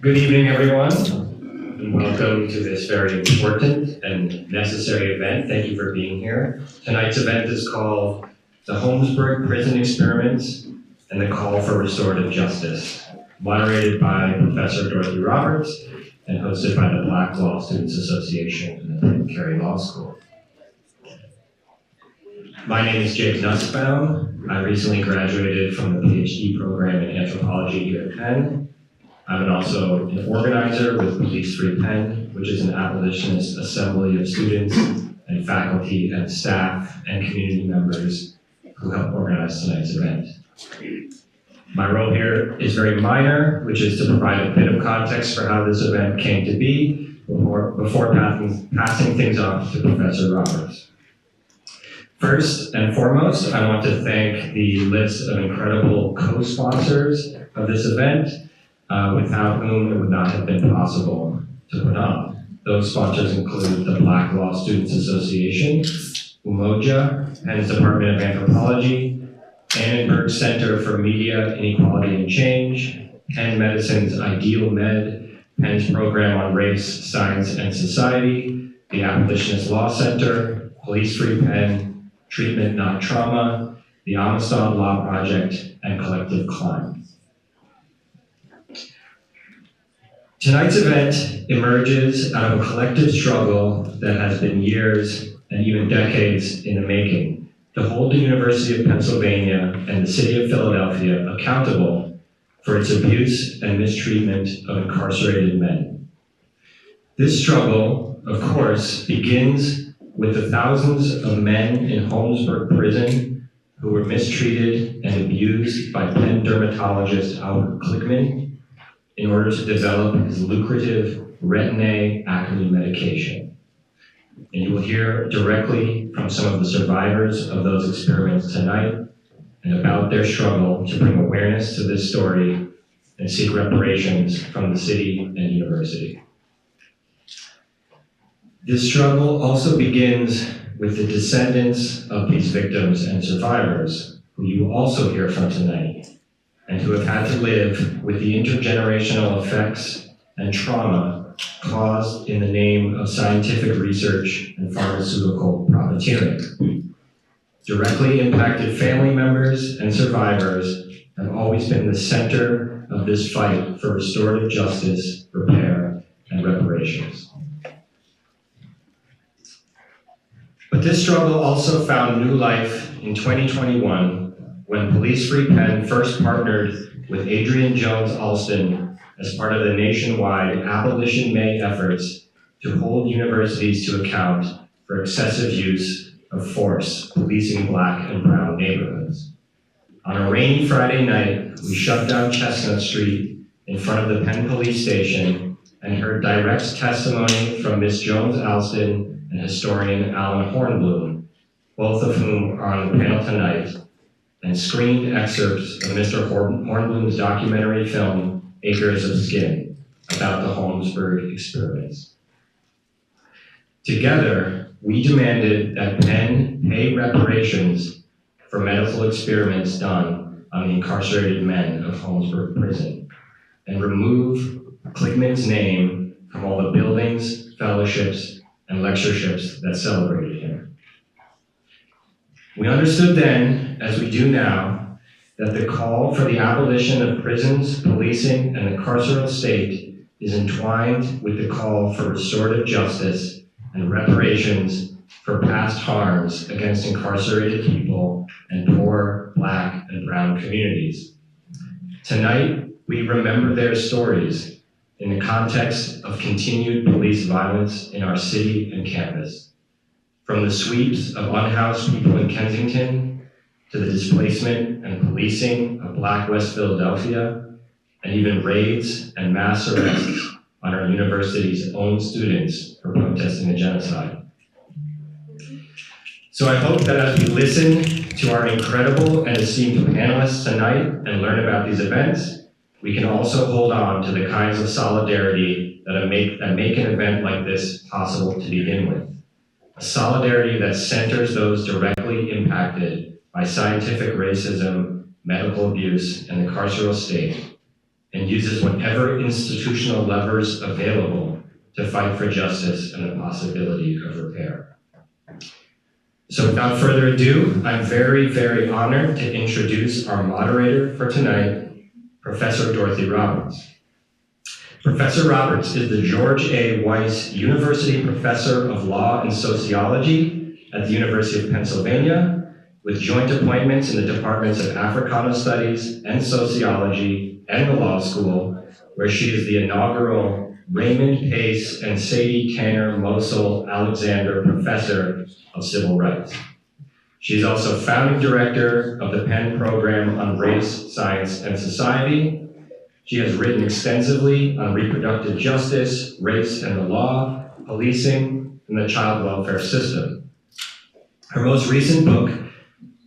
Good evening, everyone, and welcome to this very important and necessary event. Thank you for being here. Tonight's event is called the Holmesburg Prison Experiments and the Call for Restorative Justice, moderated by Professor Dorothy Roberts and hosted by the Black Law Students Association and the Penn Carey Law School. My name is Jake Nussbaum. I recently graduated from the PhD program in anthropology here at Penn. I'm also an organizer with Police Free Penn, which is an abolitionist assembly of students and faculty and staff and community members who help organize tonight's event. My role here is very minor, which is to provide a bit of context for how this event came to be before passing things off to Professor Roberts. First and foremost, I want to thank the list of incredible co-sponsors of this event, without whom it would not have been possible to put on. Those sponsors include the Black Law Students Association, Umoja, Penn's Department of Anthropology, Annenberg Center for Media, Inequality and Change, Penn Medicine's Ideal Med, Penn's Program on Race, Science and Society, the Abolitionist Law Center, Police Free Penn, Treatment Not Trauma, the Amistad Law Project, and Collective Climb. Tonight's event emerges out of a collective struggle that has been years and even decades in the making to hold the University of Pennsylvania and the city of Philadelphia accountable for its abuse and mistreatment of incarcerated men. This struggle, of course, begins with the thousands of men in Holmesburg Prison who were mistreated and abused by Penn dermatologist Albert Kligman in order to develop his lucrative retin-A acne medication. And you will hear directly from some of the survivors of those experiments tonight and about their struggle to bring awareness to this story and seek reparations from the city and university. This struggle also begins with the descendants of these victims and survivors, who you will also hear from tonight, and who have had to live with the intergenerational effects and trauma caused in the name of scientific research and pharmaceutical profiteering. Directly impacted family members and survivors have always been the center of this fight for restorative justice, repair, and reparations. But this struggle also found new life in 2021 when Police Free Penn first partnered with Adrian Jones Alston as part of the nationwide Abolition May efforts to hold universities to account for excessive use of force policing Black and brown neighborhoods. On a rainy Friday night, we shut down Chestnut Street in front of the Penn Police Station and heard direct testimony from Ms. Jones Alston and historian Alan Hornblum, both of whom are on the panel tonight, and screened excerpts of Mr. Hornblum's documentary film, Acres of Skin, about the Holmesburg experiments. Together, we demanded that Penn pay reparations for medical experiments done on the incarcerated men of Holmesburg Prison and remove Kligman's name from all the buildings, fellowships, and lectureships that celebrated him. We understood then, as we do now, that the call for the abolition of prisons, policing, and the carceral state is entwined with the call for restorative justice and reparations for past harms against incarcerated people and poor Black and brown communities. Tonight, we remember their stories in the context of continued police violence in our city and campus. From the sweeps of unhoused people in Kensington, to the displacement and policing of Black West Philadelphia, and even raids and mass arrests on our university's own students for protesting the genocide. So I hope that as we listen to our incredible and esteemed panelists tonight and learn about these events, we can also hold on to the kinds of solidarity that make an event like this possible to begin with. A solidarity that centers those directly impacted by scientific racism, medical abuse, and the carceral state, and uses whatever institutional levers available to fight for justice and the possibility of repair. So without further ado, I'm very, very honored to introduce our moderator for tonight, Professor Dorothy Roberts. Professor Roberts is the George A. Weiss University Professor of Law and Sociology at the University of Pennsylvania, with joint appointments in the departments of Africana Studies and Sociology and the Law School, where she is the inaugural Raymond Pace and Sadie Tanner Mosul Alexander Professor of Civil Rights. She is also founding director of the Penn Program on Race, Science, and Society. She has written extensively on reproductive justice, race and the law, policing, and the child welfare system. Her most recent book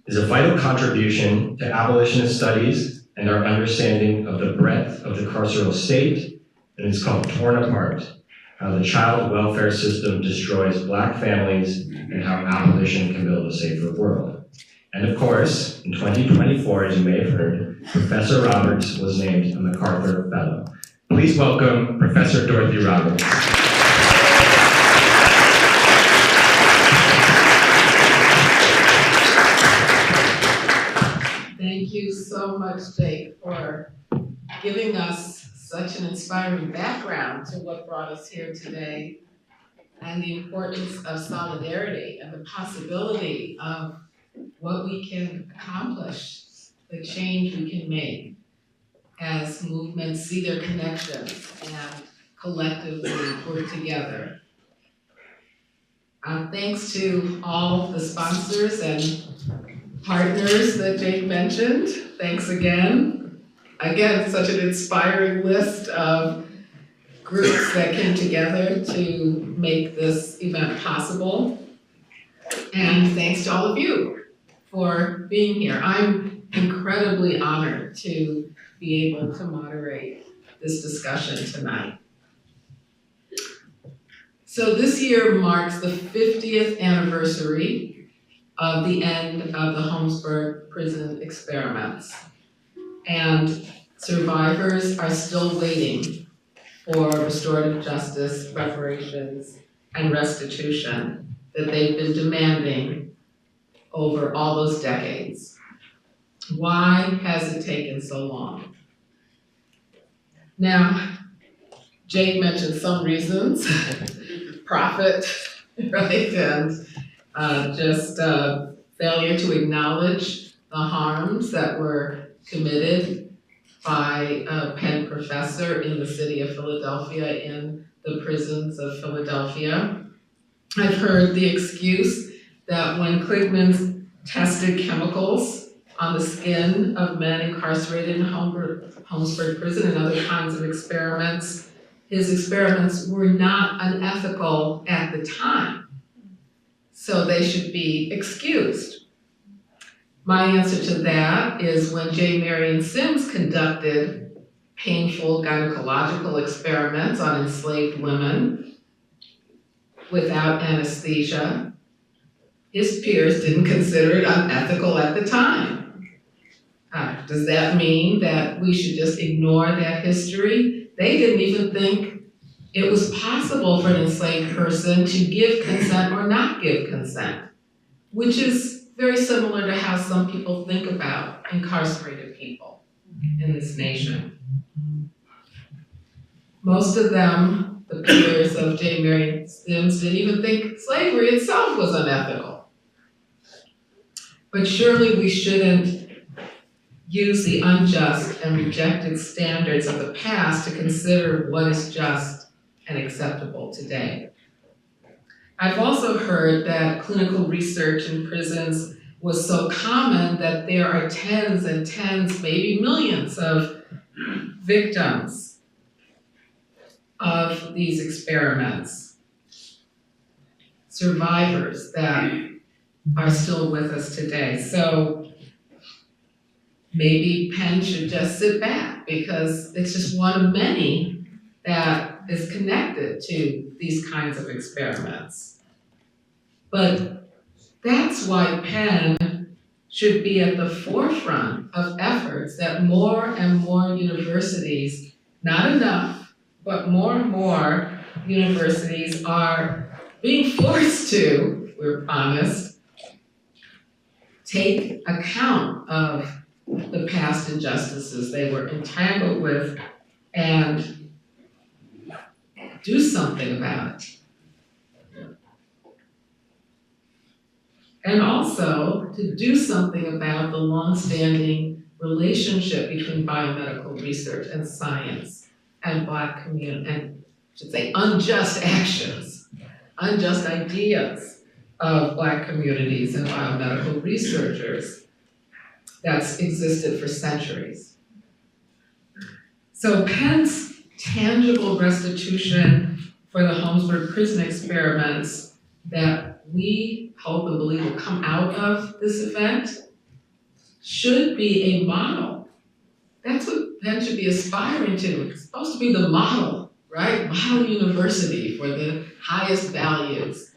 is a vital contribution to abolitionist studies and our understanding of the breadth of the carceral state, and it's called Torn Apart: How the Child Welfare System Destroys Black Families and How Abolition Can Build a Safer World. And of course, in 2024, as you may have heard, Professor Roberts was named a MacArthur Fellow. Please welcome Professor Dorothy Roberts. Thank you so much, Jake, for giving us such an inspiring background to what brought us here today and the importance of solidarity and the possibility of what we can accomplish, the change we can make as movements see their connections and collectively work together. Thanks to all the sponsors and partners that Jake mentioned. Thanks again. Again, such an inspiring list of groups that came together to make this event possible. And thanks to all of you for being here. I'm incredibly honored to be able to moderate this discussion tonight. So this year marks the 50th anniversary of the end of the Holmesburg Prison experiments. And survivors are still waiting for restorative justice, reparations, and restitution that they've been demanding over all those decades. Why has it taken so long? Now, Jake mentioned some reasons, profit, right? And just failure to acknowledge the harms that were committed by a Penn professor in the city of Philadelphia, in the prisons of Philadelphia. I've heard the excuse that when Kligman tested chemicals on the skin of men incarcerated in Holmesburg Prison and other kinds of experiments, his experiments were not unethical at the time, so they should be excused. My answer to that is when J. Marion Sims conducted painful gynecological experiments on enslaved women without anesthesia, his peers didn't consider it unethical at the time. Does that mean that we should just ignore that history? They didn't even think it was possible for an enslaved person to give consent or not give consent, which is very similar to how some people think about incarcerated people in this nation. Most of them, the peers of J. Marion Sims, didn't even think slavery itself was unethical. But surely we shouldn't use the unjust and rejected standards of the past to consider what is just and acceptable today. I've also heard that clinical research in prisons was so common that there are tens and tens, maybe millions of victims of these experiments, survivors that are still with us today. So maybe Penn should just sit back because it's just one of many that is connected to these kinds of experiments. But that's why Penn should be at the forefront of efforts that more and more universities, not enough, but more and more universities are being forced to, we're honest, take account of the past injustices they were entangled with and do something about it. And also to do something about the longstanding relationship between biomedical research and science and Black community, and I should say unjust actions, unjust ideas of Black communities and biomedical researchers that's existed for centuries. So Penn's tangible restitution for the Holmesburg Prison experiments that we hope and believe will come out of this event should be a model. That's what Penn should be aspiring to. It's supposed to be the model, right? Model university for the highest values.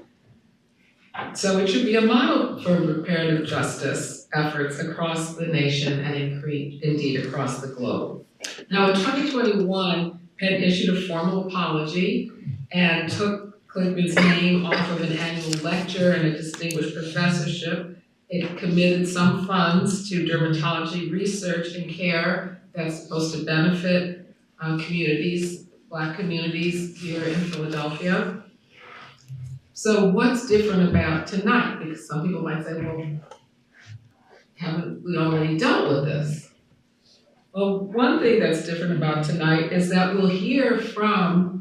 So it should be a model for reparative justice efforts across the nation and indeed across the globe. Now in 2021, Penn issued a formal apology and took Kligman's name off of an annual lecture and a distinguished professorship. It committed some funds to dermatology research and care that's supposed to benefit communities, Black communities here in Philadelphia. So what's different about tonight? Because some people might say, well, haven't we already dealt with this? Well, one thing that's different about tonight is that we'll hear from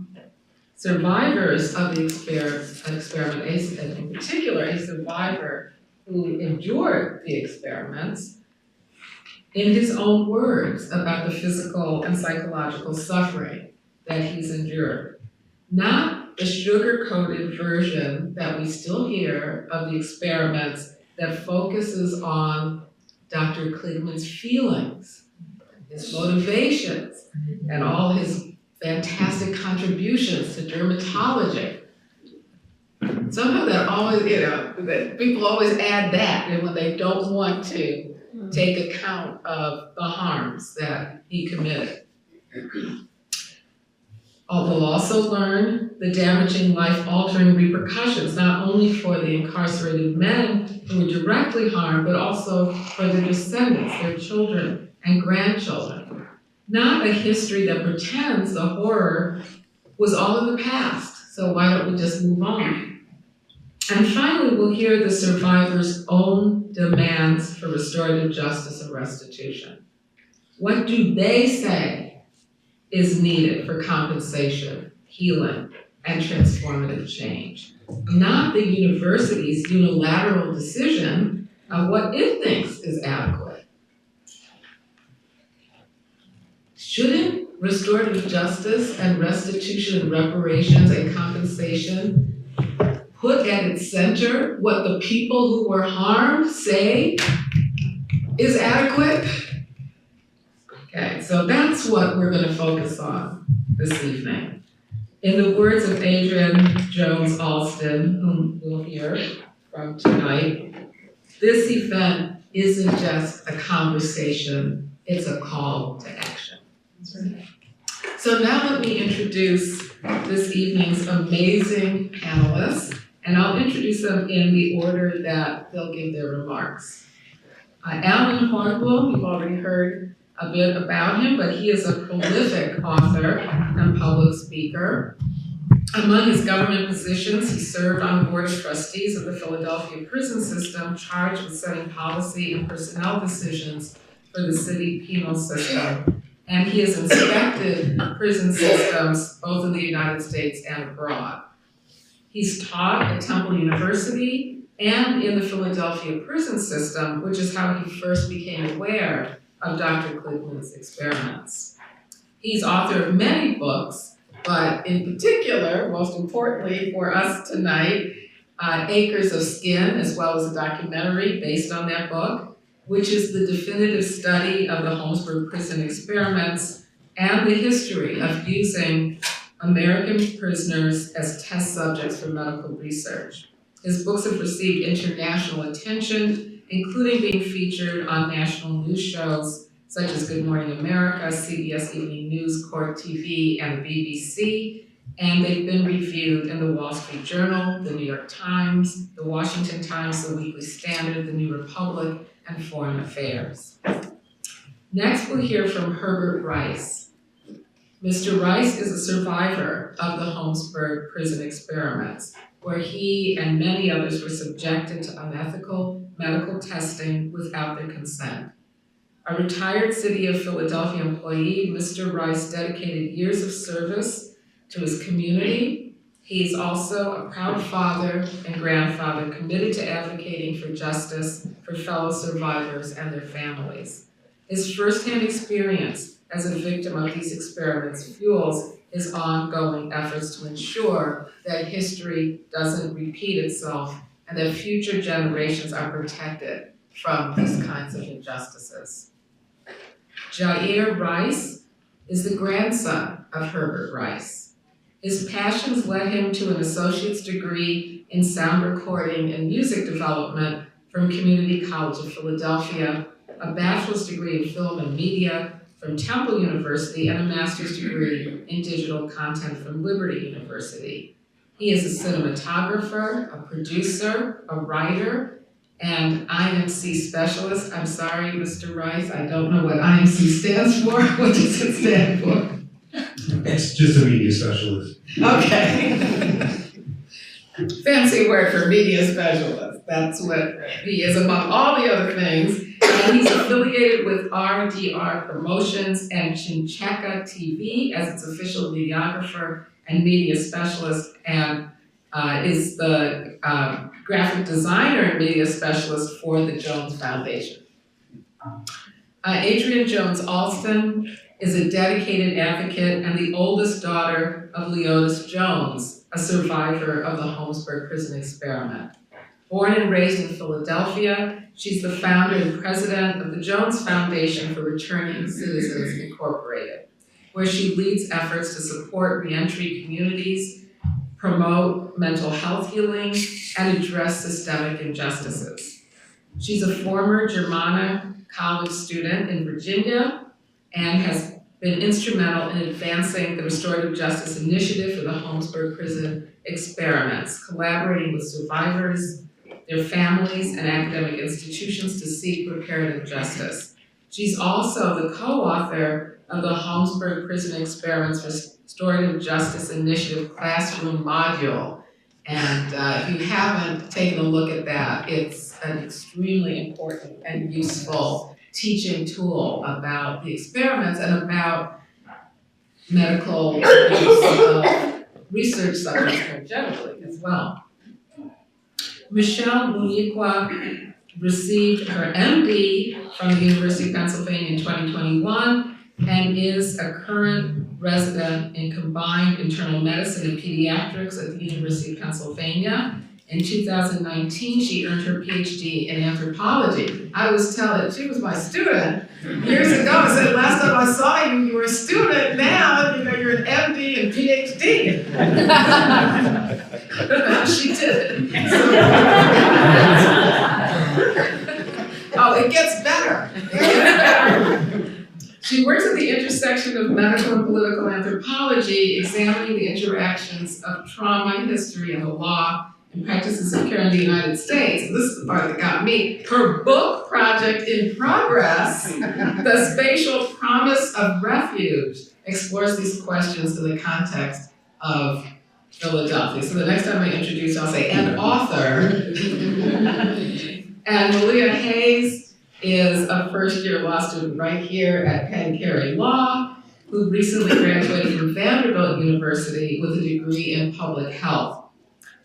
survivors of the experiment, and in particular, a survivor who endured the experiments, in his own words about the physical and psychological suffering that he's endured. Not the sugar-coated version that we still hear of the experiments that focuses on Dr. Kligman's feelings, his motivations, and all his fantastic contributions to dermatology. Somehow that always, that people always add that when they don't want to take account of the harms that he committed. We'll also learn the damaging, life-altering repercussions, not only for the incarcerated men who were directly harmed, but also for their descendants, their children and grandchildren. Not a history that pretends the horror was all in the past, so why don't we just move on? And finally, we'll hear the survivors' own demands for restorative justice and restitution. What do they say is needed for compensation, healing, and transformative change? Not the university's unilateral decision of what it thinks is adequate. Shouldn't restorative justice and restitution and reparations and compensation put at its center what the people who were harmed say is adequate? Okay, so that's what we're going to focus on this evening. In the words of Adrienne Jones Alston, whom we'll hear from tonight, this event isn't just a conversation, it's a call to action. So now let me introduce this evening's amazing panelists, and I'll introduce them in the order that they'll give their remarks. Alan Hornblum, you've already heard a bit about him, but he is a prolific author and public speaker. Among his government positions, he served on the Board of Trustees of the Philadelphia prison system, charged with setting policy and personnel decisions for the city penal system. And he has inspected prison systems both in the United States and abroad. He's taught at Temple University and in the Philadelphia prison system, which is how he first became aware of Dr. Kligman's experiments. He's author of many books, but in particular, most importantly for us tonight, Acres of Skin, as well as a documentary based on that book, which is the definitive study of the Holmesburg Prison experiments and the history of using American prisoners as test subjects for medical research. His books have received international attention including being featured on national news shows such as Good Morning America, CBS Evening News, Court TV, and the BBC. And they've been reviewed in the Wall Street Journal, the New York Times, the Washington Times, the Weekly Standard, the New Republic, and Foreign Affairs. Next, we'll hear from Herbert Rice. Mr. Rice is a survivor of the Holmesburg Prison experiments, where he and many others were subjected to unethical medical testing without their consent. A retired City of Philadelphia employee, Mr. Rice dedicated years of service to his community. He's also a proud father and grandfather committed to advocating for justice for fellow survivors and their families. His firsthand experience as a victim of these experiments fuels his ongoing efforts to ensure that history doesn't repeat itself and that future generations are protected from these kinds of injustices. Jair Rice is the grandson of Herbert Rice. His passions led him to an associate's degree in sound recording and music development from Community College of Philadelphia, a bachelor's degree in film and media from Temple University, and a master's degree in digital content from Liberty University. He is a cinematographer, a producer, a writer, and IMC specialist. I'm sorry, Mr. Rice, I don't know what IMC stands for. What does it stand for? It's just a media specialist. Okay. Fancy word for media specialist. That's what he is among all the other things. And he's affiliated with RDR Promotions and Chincheka TV as its official videographer and media specialist, and is the graphic designer and media specialist for the Jones Foundation. Adrienne Jones Alston is a dedicated advocate and the oldest daughter of Leotis Jones, a survivor of the Holmesburg Prison experiment. Born and raised in Philadelphia, she's the founder and president of the Jones Foundation for Returning Citizens Incorporated, where she leads efforts to support reentry communities, promote mental health healing, and address systemic injustices. She's a former Germanna College student in Virginia and has been instrumental in advancing the Restorative Justice Initiative for the Holmesburg Prison experiments, collaborating with survivors, their families, and academic institutions to seek reparative justice. She's also the co-author of the Holmesburg Prison Experiments Restorative Justice Initiative classroom module. And if you haven't taken a look at that, it's an extremely important and useful teaching tool about the experiments and about medical use of research subjects more generally as well. Michelle Muniqua received her MD from the University of Pennsylvania in 2021 and is a current resident in combined internal medicine and pediatrics at the University of Pennsylvania. In 2019, she earned her PhD in anthropology. I was telling, she was my student years ago. I said, last time I saw you, you were a student. Now, you're an MD and PhD. She did it. Oh, it gets better. She works at the intersection of medical and political anthropology, examining the interactions of trauma, history, and the law and practices of care in the United States. And this is the part that got me. Her book project in progress, The Spatial Promise of Refuge, explores these questions in the context of Philadelphia. So the next time I introduce, I'll say, and author. And Malia Hayes is a first-year law student right here at Penn Law, who recently graduated from Vanderbilt University with a degree in public health.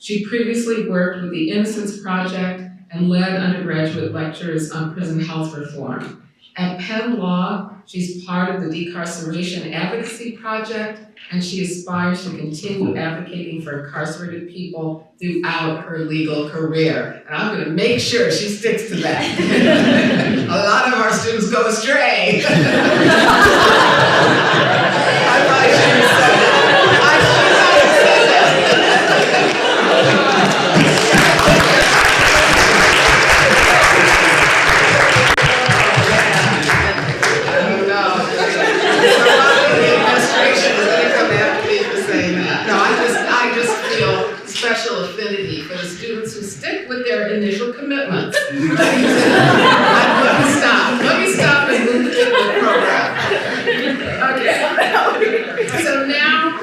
She previously worked with the Innocence Project and led undergraduate lectures on prison health reform. At Penn Law, she's part of the Decarceration Advocacy Project, and she aspires to continue advocating for incarcerated people throughout her legal career. And I'm gonna make sure she sticks to that. A lot of our students go astray. I probably shouldn't have said that. I should not have said that. stick with their initial commitments. Let me stop and move to the program. Okay. So now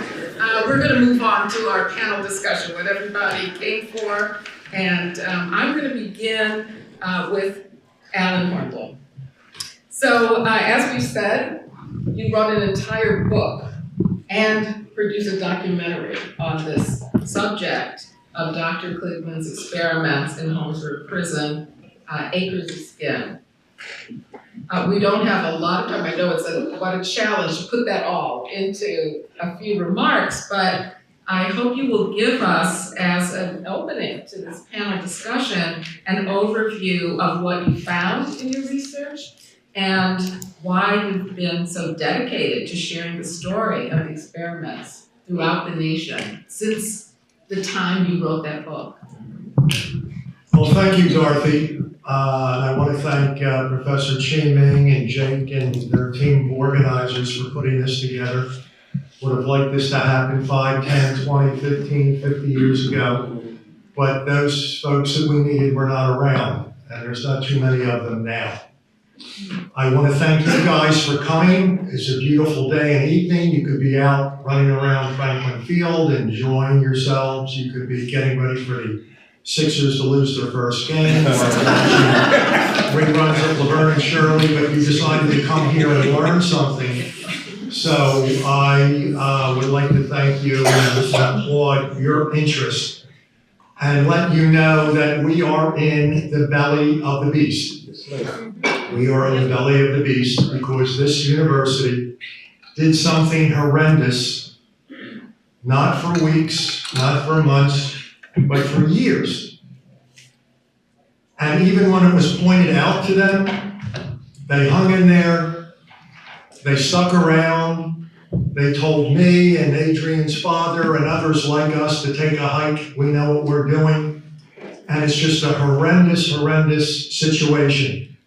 we're going to move on to our panel discussion, what everybody came for. And I'm going to begin with Alan Hornblow. So as we said, you wrote an entire book and produced a documentary on this subject of Dr. Kligman's experiments in Holmesburg Prison, Acres of Skin. We don't have a lot of time. I know it's quite a challenge to put that all into a few remarks, but I hope you will give us, as an opening to this panel discussion, an overview of what you found in your research and why you've been so dedicated to sharing the story of the experiments throughout the nation since the time you wrote that book. Well, thank you, Dorothy. I want to thank Professor Chi-Ming and Jake and their team of organizers for putting this together. Would have liked this to happen 5, 10, 20, 15, 50 years ago, but those folks that we needed were not around, and there's not too many of them now. I want to thank you guys for coming. It's a beautiful day and evening. You could be out running around Franklin Field, enjoying yourselves. You could be getting ready for the Sixers to lose their first game, or watching reruns of Laverne and Shirley, but you decided to come here and learn something. So I would like to thank you and applaud your interest and let you know that we are in the belly of the beast. We are in the belly of the beast because this university did something horrendous, not for weeks, not for months, but for years. And even when it was pointed out to them, they hung in there, they stuck around, they told me and Adrian's father and others like us to take a hike, we know what we're doing. And it's just a horrendous, horrendous situation.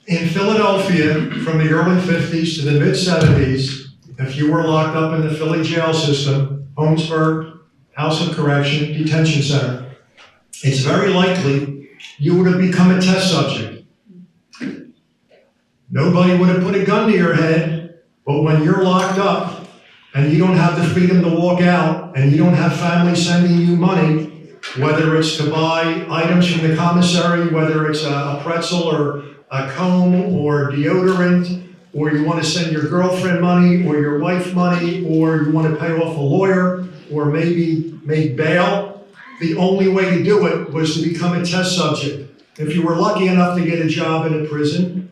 In Philadelphia, from the early 50s to the mid-70s, if you were locked up in the Philly jail system, Holmesburg, House of Correction, Detention Center, it's very likely you would have become a test subject. Nobody would have put a gun to your head, but when you're locked up and you don't have the freedom to walk out and you don't have family sending you money, whether it's to buy items from the commissary, whether it's a pretzel or a comb or deodorant, or you want to send your girlfriend money or your wife money, or you want to pay off a lawyer, or maybe make bail, the only way to do it was to become a test subject. If you were lucky enough to get a job in a prison,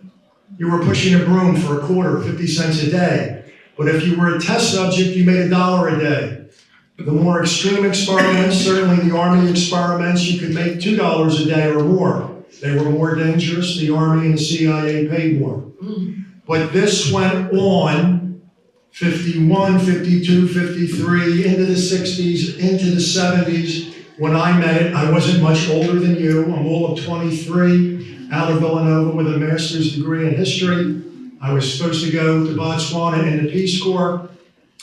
you were pushing a broom for a quarter, 50 cents a day. But if you were a test subject, you made $1 a day. The more extreme experiments, certainly the Army experiments, you could make $2 a day or more. They were more dangerous. The Army and the CIA paid more. But this went on 51, 52, 53, into the 60s, into the 70s. When I met it, I wasn't much older than you. I'm all of 23, out of Villanova with a master's degree in history. I was supposed to go to Botswana in the Peace Corps,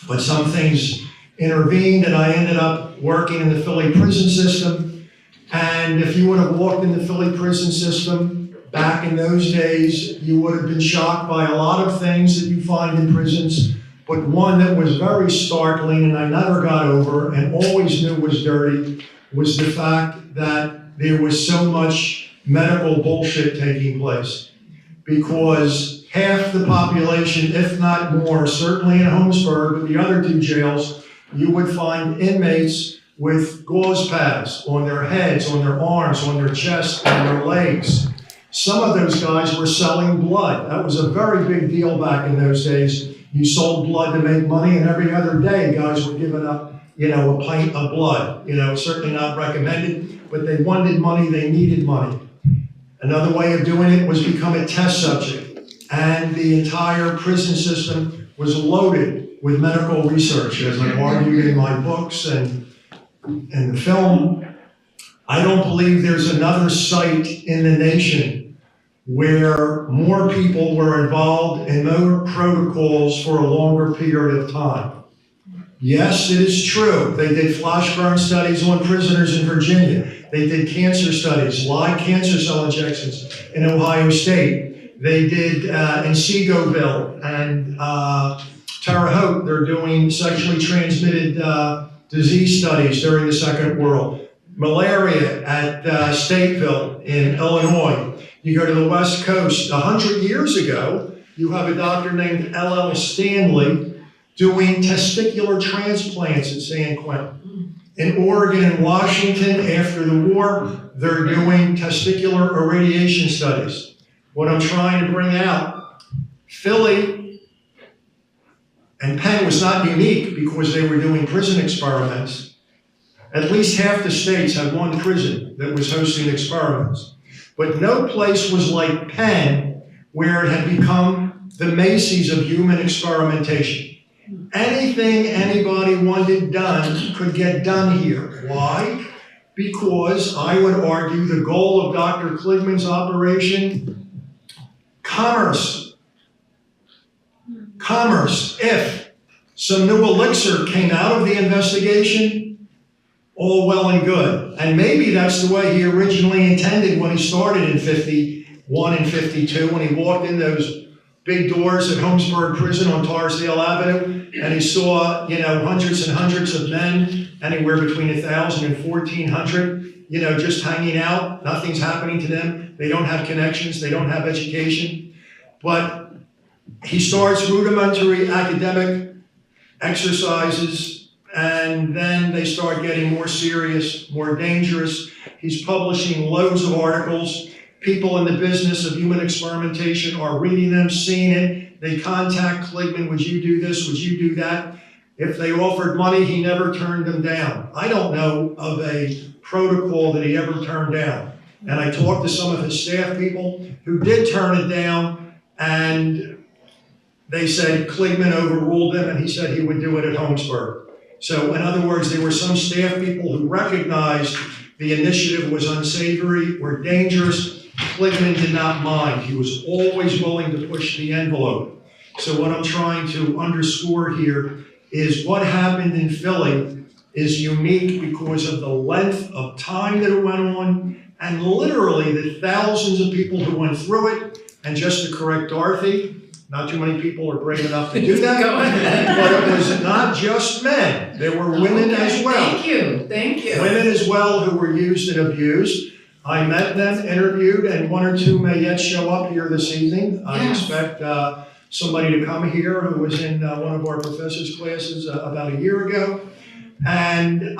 but some things intervened and I ended up working in the Philly prison system. And if you would have walked in the Philly prison system back in those days, you would have been shocked by a lot of things that you find in prisons. But one that was very startling and I never got over and always knew was dirty was the fact that there was so much medical bullshit taking place. Because half the population, if not more, certainly in Holmesburg, but the other 2 jails, you would find inmates with gauze pads on their heads, on their arms, on their chest, on their legs. Some of those guys were selling blood. That was a very big deal back in those days. You sold blood to make money, and every other day guys were giving up, a pint of blood. Certainly not recommended, but they wanted money, they needed money. Another way of doing it was become a test subject. And the entire prison system was loaded with medical research, as I've argued in my books and the film. I don't believe there's another site in the nation where more people were involved in more protocols for a longer period of time. Yes, it is true. They did flash burn studies on prisoners in Virginia. They did cancer studies, live cancer cell injections in Ohio State. They did in Segoville and Terre Haute. They're doing sexually transmitted disease studies during the Second World. Malaria at Stateville in Illinois. You go to the West Coast. 100 years ago, you have a doctor named L.L. Stanley doing testicular transplants at San Quentin. In Oregon and Washington, after the war, they're doing testicular irradiation studies. What I'm trying to bring out, Philly and Penn was not unique because they were doing prison experiments. At least half the states had one prison that was hosting experiments. But no place was like Penn, where it had become the Macy's of human experimentation. Anything anybody wanted done could get done here. Why? Because I would argue the goal of Dr. Kligman's operation, commerce. Commerce. If some new elixir came out of the investigation, all well and good. And maybe that's the way he originally intended when he started in 51 and 52, when he walked in those big doors at Holmesburg Prison on Tarsdale Avenue, and he saw, hundreds and hundreds of men, anywhere between 1,000 and 1,400, just hanging out. Nothing's happening to them. They don't have connections. They don't have education. But he starts rudimentary academic exercises, and then they start getting more serious, more dangerous. He's publishing loads of articles. People in the business of human experimentation are reading them, seeing it. They contact Kligman, would you do this, would you do that? If they offered money, he never turned them down. I don't know of a protocol that he ever turned down. And I talked to some of his staff people who did turn it down, and they said Kligman overruled them, and he said he would do it at Holmesburg. So in other words, there were some staff people who recognized the initiative was unsavory or dangerous. Kligman did not mind. He was always willing to push the envelope. So what I'm trying to underscore here is what happened in Philly is unique because of the length of time that it went on and literally the thousands of people who went through it. And just to correct Dorothy, not too many people are brave enough to do that, but it was not just men. There were women as well. Thank you. Women as well who were used and abused. I met them, interviewed, and one or two may yet show up here this evening. I expect somebody to come here who was in one of our professors' classes about a year ago. And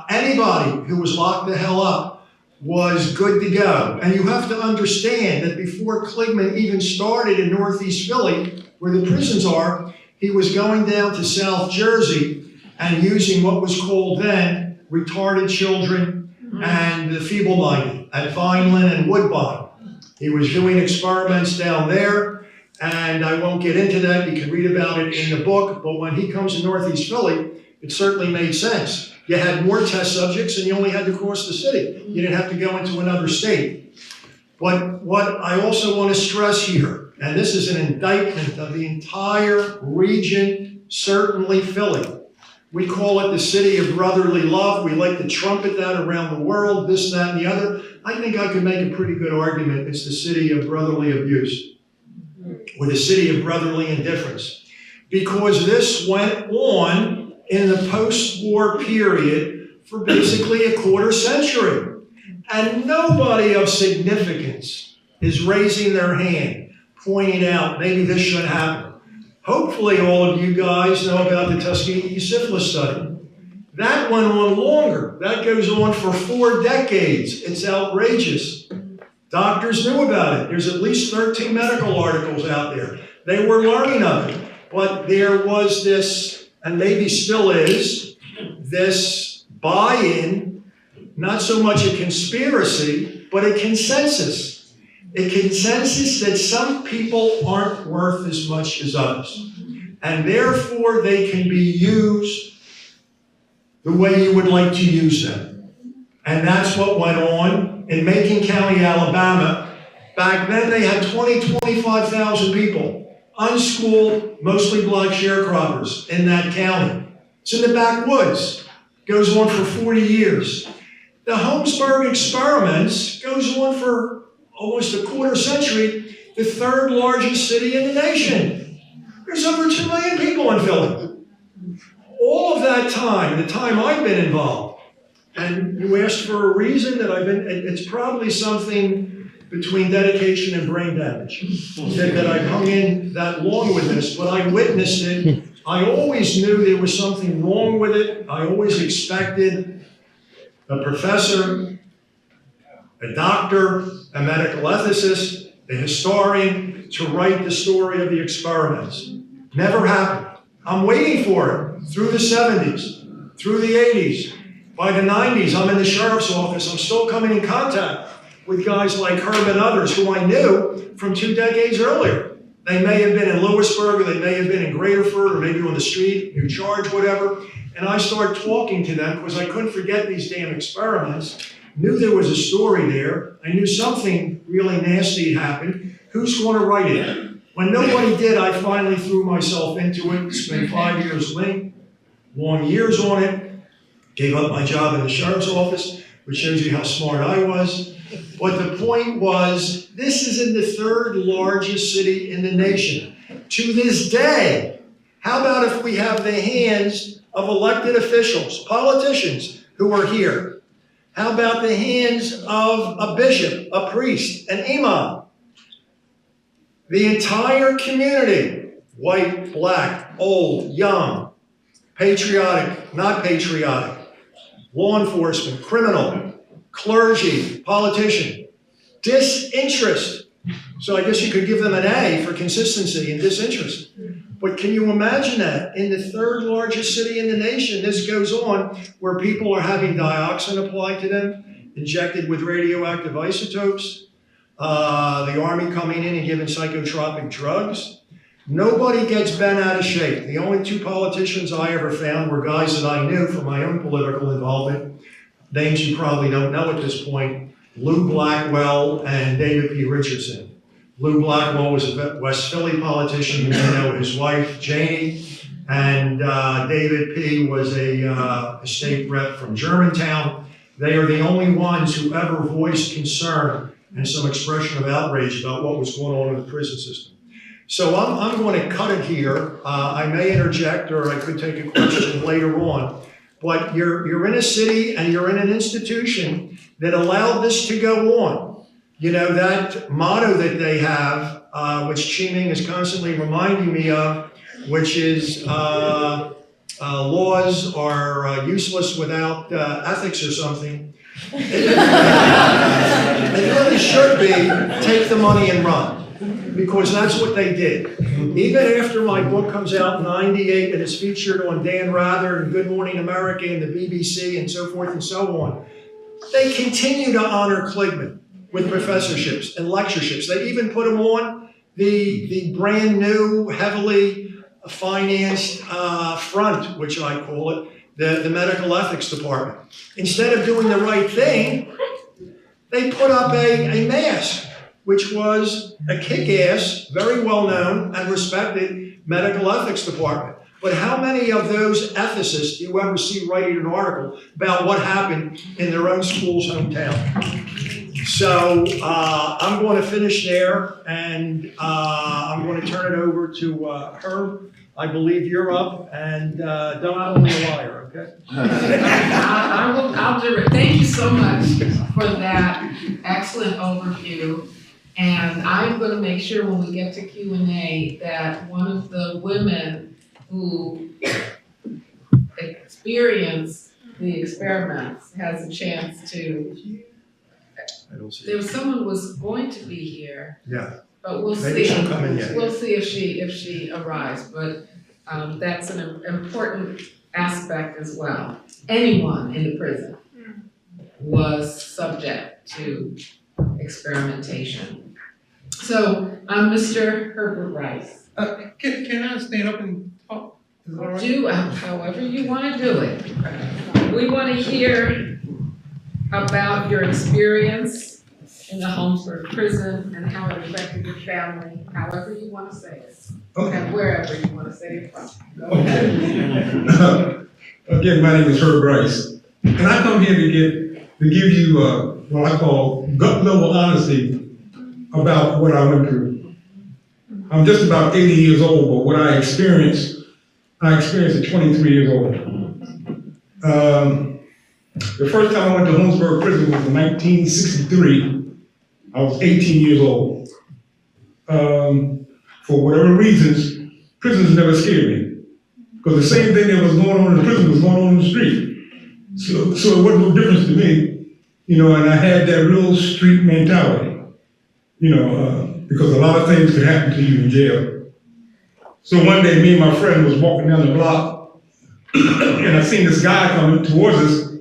anybody who was locked the hell up was good to go. And you have to understand that before Kligman even started in Northeast Philly, where the prisons are, he was going down to South Jersey and using what was called then retarded children and the feeble-minded at Vineland and Woodbine. He was doing experiments down there, and I won't get into that. You can read about it in the book, but when he comes to Northeast Philly, it certainly made sense. You had more test subjects, and you only had to cross the city. You didn't have to go into another state. But what I also want to stress here, and this is an indictment of the entire region, certainly Philly. We call it the city of brotherly love. We like to trumpet that around the world, this, that, and the other. I think I could make a pretty good argument it's the city of brotherly abuse, or the city of brotherly indifference. Because this went on in the post-war period for basically a quarter century. And nobody of significance is raising their hand, pointing out maybe this should happen. Hopefully all of you guys know about the Tuskegee syphilis study. That went on longer. That goes on for 4 decades. It's outrageous. Doctors knew about it. There's at least 13 medical articles out there. They were learning of it. But there was this, and maybe still is, this buy-in, not so much a conspiracy, but a consensus. A consensus that some people aren't worth as much as others. And therefore, they can be used the way you would like to use them. And that's what went on in Macon County, Alabama. Back then, they had 25,000 people, unschooled, mostly black sharecroppers in that county. It's in the backwoods. Goes on for 40 years. The Holmesburg experiments goes on for almost a quarter century, the third largest city in the nation. There's over 2 million people in Philly. All of that time, the time I've been involved, and you asked for a reason that it's probably something between dedication and brain damage, that I've hung in that long with this, but I witnessed it. I always knew there was something wrong with it. I always expected a professor, a doctor, a medical ethicist, a historian to write the story of the experiments. Never happened. I'm waiting for it through the 70s, through the 80s. By the 90s, I'm in the sheriff's office. I'm still coming in contact with guys like Herb and others who I knew from 2 decades earlier. They may have been in Lewisburg, or they may have been in Graterford, or maybe on the street, New Charge, whatever. And I started talking to them because I couldn't forget these damn experiments. Knew there was a story there. I knew something really nasty happened. Who's going to write it? When nobody did, I finally threw myself into it. Spent 5 years long years on it. Gave up my job in the sheriff's office, which shows you how smart I was. But the point was, this is in the third largest city in the nation. To this day, how about if we have the hands of elected officials, politicians who are here? How about the hands of a bishop, a priest, an imam? The entire community, white, black, old, young, patriotic, not patriotic, law enforcement, criminal, clergy, politician, disinterest. So I guess you could give them an A for consistency and disinterest. But can you imagine that? In the third largest city in the nation, this goes on where people are having dioxin applied to them, injected with radioactive isotopes, the army coming in and giving psychotropic drugs. Nobody gets bent out of shape. The only 2 politicians I ever found were guys that I knew from my own political involvement. Names you probably don't know at this point, Lou Blackwell and David P. Richardson. Lou Blackwell was a West Philly politician. You may know his wife, Janie. And David P. was a state rep from Germantown. They are the only ones who ever voiced concern and some expression of outrage about what was going on in the prison system. So I'm going to cut it here. I may interject, or I could take a question later on. But you're in a city and you're in an institution that allowed this to go on. You know, that motto that they have, which Chi-Ming is constantly reminding me of, which is laws are useless without ethics or something. It really should be take the money and run. Because that's what they did. Even after my book comes out in '98 and is featured on Dan Rather and Good Morning America and the BBC and so forth and so on, they continue to honor Kligman with professorships and lectureships. They even put him on the brand new, heavily financed front, which I call it, the medical ethics department. Instead of doing the right thing, they put up a mask, which was a kick-ass, very well-known and respected medical ethics department. But how many of those ethicists do you ever see writing an article about what happened in their own school's hometown? So I'm going to finish there, and I'm going to turn it over to Herb. I believe you're up, and don't call me a liar, okay? I'll do it. Thank you so much for that excellent overview. And I'm going to make sure when we get to Q&A that one of the women who experienced the experiments has a chance to. I don't see. There was someone who was going to be here. Yeah. But we'll Maybe see. she'll come in yet. We'll see if she arrives. But that's an important aspect as well. Anyone in the prison was subject to experimentation. So I'm Mr. Herbert Rice. Can I stand up and talk? Is that all right? Do however you want to do it. We want to hear about your experience in the Holmesburg Prison and how it affected your family, however you want to say it. Okay. And wherever you want to say it from. Go Okay. ahead. Again, my name is Herb Bryce, and I come here to give you what I call gut level honesty about what I went through. I'm just about 80 years old, but what I experienced at 23 years old. The first time I went to Holmesburg Prison was in 1963. I was 18 years old. For whatever reasons, prisons never scared me. Because the same thing that was going on in the prison was going on in the street. So it wasn't no difference to me, and I had that real street mentality, because a lot of things could happen to you in jail. So one day, me and my friend was walking down the block, and I seen this guy coming towards us,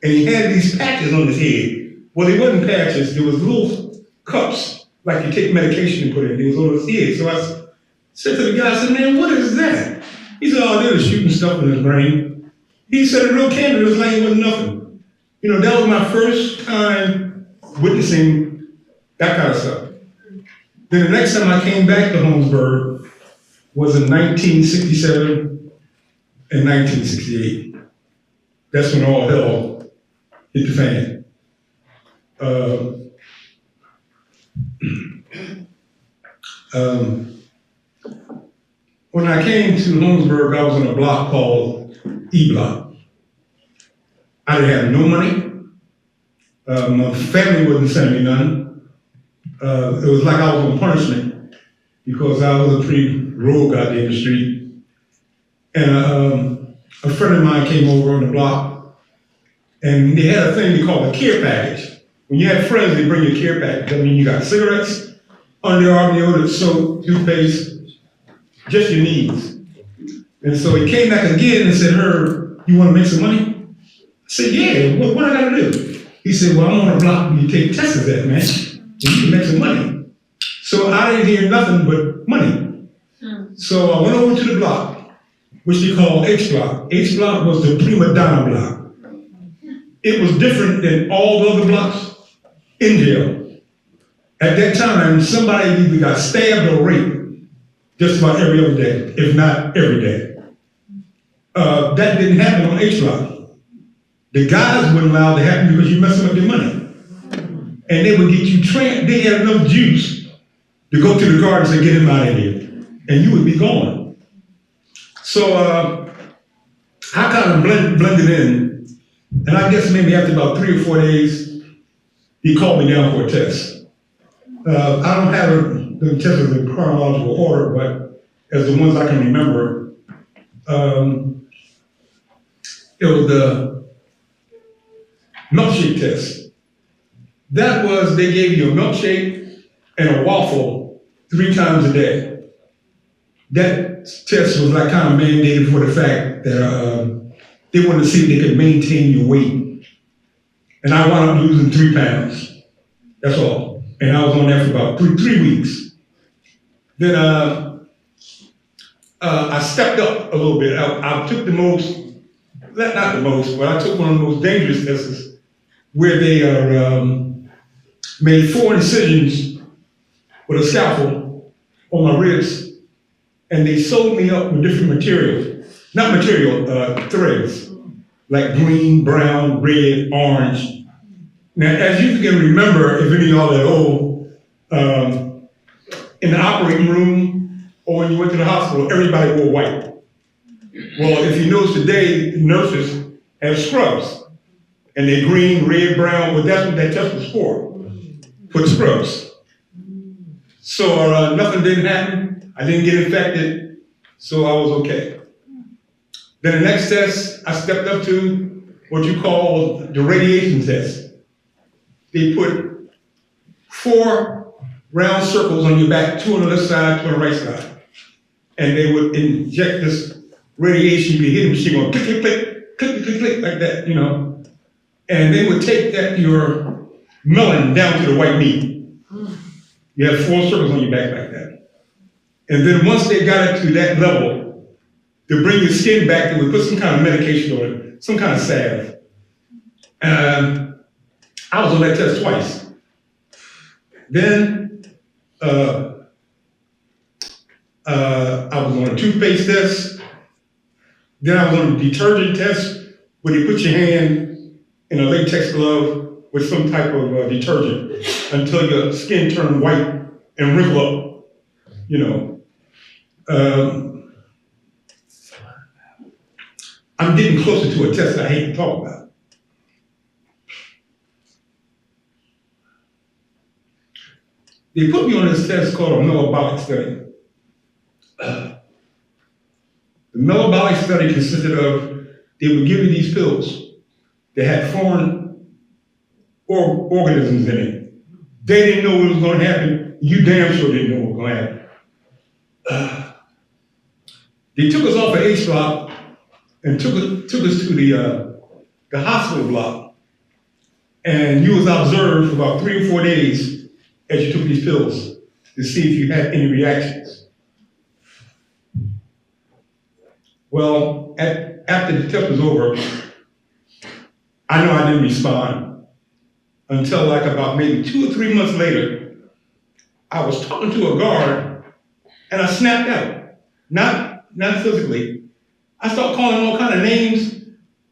and he had these patches on his head. Well, they wasn't patches, there was little cups, like you take medication and put in. They was on his head. So I said to the guy, I said, man, what is that? He said, oh, they were shooting stuff in his brain. He said, a real candid, it was like it wasn't nothing. That was my first time witnessing that kind of stuff. Then the next time I came back to Holmesburg was in 1967 and 1968. That's when all hell hit the fan. When I came to Holmesburg, I was on a block called E Block. I didn't have no money. My family wasn't sending me none. It was like I was on punishment because I was a pretty rogue out there in the street. And a friend of mine came over on the block, and they had a thing they called a care package. When you have friends, they bring you a care package. That means you got cigarettes, underarm deodorant, soap, toothpaste, just your needs. And so he came back again and said, Herb, you want to make some money? I said, yeah, what I got to do? He said, well, I'm on a block where you take tests of that, man. And you can make some money. So I didn't hear nothing but money. So I went over to the block, which they call H Block. H Block was the prima donna block. It was different than all the other blocks in jail. At that time, somebody either got stabbed or raped just about every other day, if not every day. That didn't happen on H Block. The guys wouldn't allow it to happen because you're messing up their money. And they would get you trained, they had enough juice to go to the guard and say, get him out of here. And you would be gone. So I kind of blended in. And I guess maybe after about 3 or 4 days, he called me down for a test. I don't have the tests in chronological order, but as the ones I can remember, it was the milkshake test. That was, they gave you a milkshake and a waffle 3 times a day. That test was like kind of mandated for the fact that they wanted to see if they could maintain your weight. And I wound up losing 3 pounds. That's all. And I was on that for about 3 weeks. Then I stepped up a little bit. I took the most, not the most, but I took one of the most dangerous tests where they made 4 incisions with a scalpel on my ribs, and they sewed me up with different materials. Not material, threads, like green, brown, red, orange. Now, as you can remember, if any of y'all are old, in the operating room or when you went to the hospital, everybody wore white. Well, if you notice today, nurses have scrubs, and they're green, red, brown, but that's what that test was for the scrubs. So nothing didn't happen. I didn't get infected, so I was okay. Then the next test, I stepped up to what you call the radiation test. They put 4 round circles on your back, 2 on the left side, 2 on the right side. And they would inject this radiation, you hit the machine, going click, click, click, click, click, click, like that, And they would take your melon down to the white meat. You have 4 circles on your back like that. And then once they got it to that level, to bring your skin back, they would put some kind of medication on it, some kind of salve. And I was on that test twice. Then I was on a toothpaste test. Then I was on a detergent test where they put your hand in a latex glove with some type of detergent until your skin turned white and wrinkle up, you know. I'm getting closer to a test I hate to talk about. They put me on this test called a metabolic study. The metabolic study consisted of, they would give you these pills that had foreign organisms in it. They didn't know what was going to happen. You damn sure didn't know what was going to happen. They took us off of H block and took us to the hospital block. And you was observed for about 3 or 4 days as you took these pills to see if you had any reactions. Well, after the test was over, I know I didn't respond until like about maybe 2 or 3 months later. I was talking to a guard and I snapped out. Not physically. I started calling all kind of names,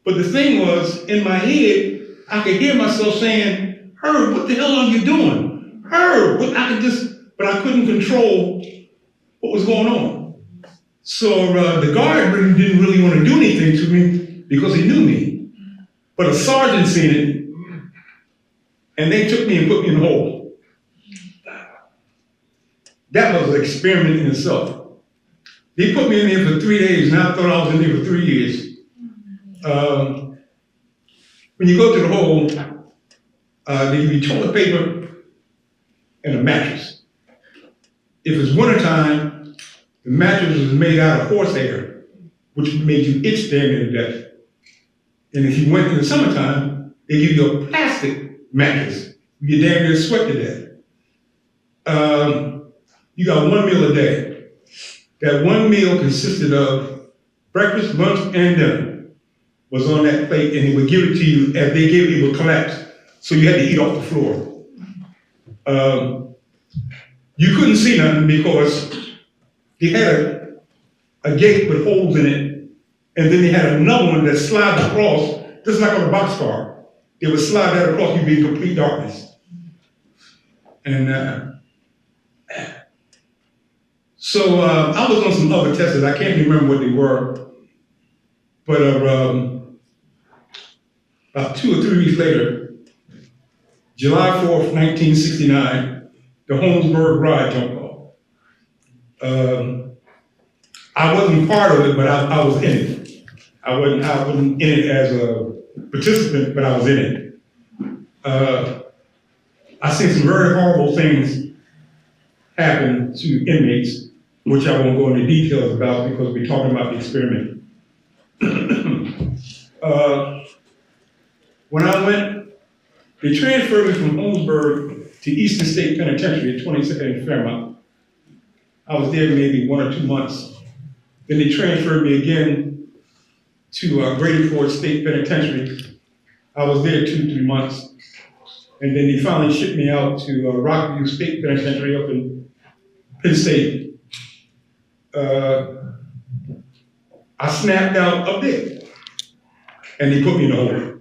but the thing was, in my head, I could hear myself saying, "Herb, what the hell are you doing? Herb," but I couldn't control what was going on. So the guard didn't really want to do anything to me because he knew me. But a sergeant seen it, and they took me and put me in a hole. That was an experiment in itself. They put me in there for 3 days, and I thought I was in there for 3 years. When you go to the hole, they give you toilet paper and a mattress. If it's wintertime, the mattress is made out of horsehair, which made you itch damn near to death. And if you went in the summertime, they give you a plastic mattress. You damn near sweat to death. You got 1 meal a day. That 1 meal consisted of breakfast, lunch, and dinner was on that plate, and they would give it to you. As they gave it, it would collapse. So you had to eat off the floor. You couldn't see nothing because they had a gate with holes in it, and then they had another one that slides across, just like on a boxcar. They would slide that across, you'd be in complete darkness. And so I was on some other tests. I can't remember what they were, but about 2 or 3 weeks later, July 4th, 1969, the Holmesburg ride jumped off. I wasn't part of it, but I was in it. I wasn't in it as a participant, but I was in it. I seen some very horrible things happen to inmates, which I won't go into details about because we're talking about the experiment. When I went, they transferred me from Holmesburg to Eastern State Penitentiary at 22nd and Fairmount. I was there maybe 1 or 2 months. Then they transferred me again to Grady Ford State Penitentiary. I was there 2 or 3 months. And then they finally shipped me out to Rockview State Penitentiary up in Penn State. I snapped out up there, and they put me in the hole.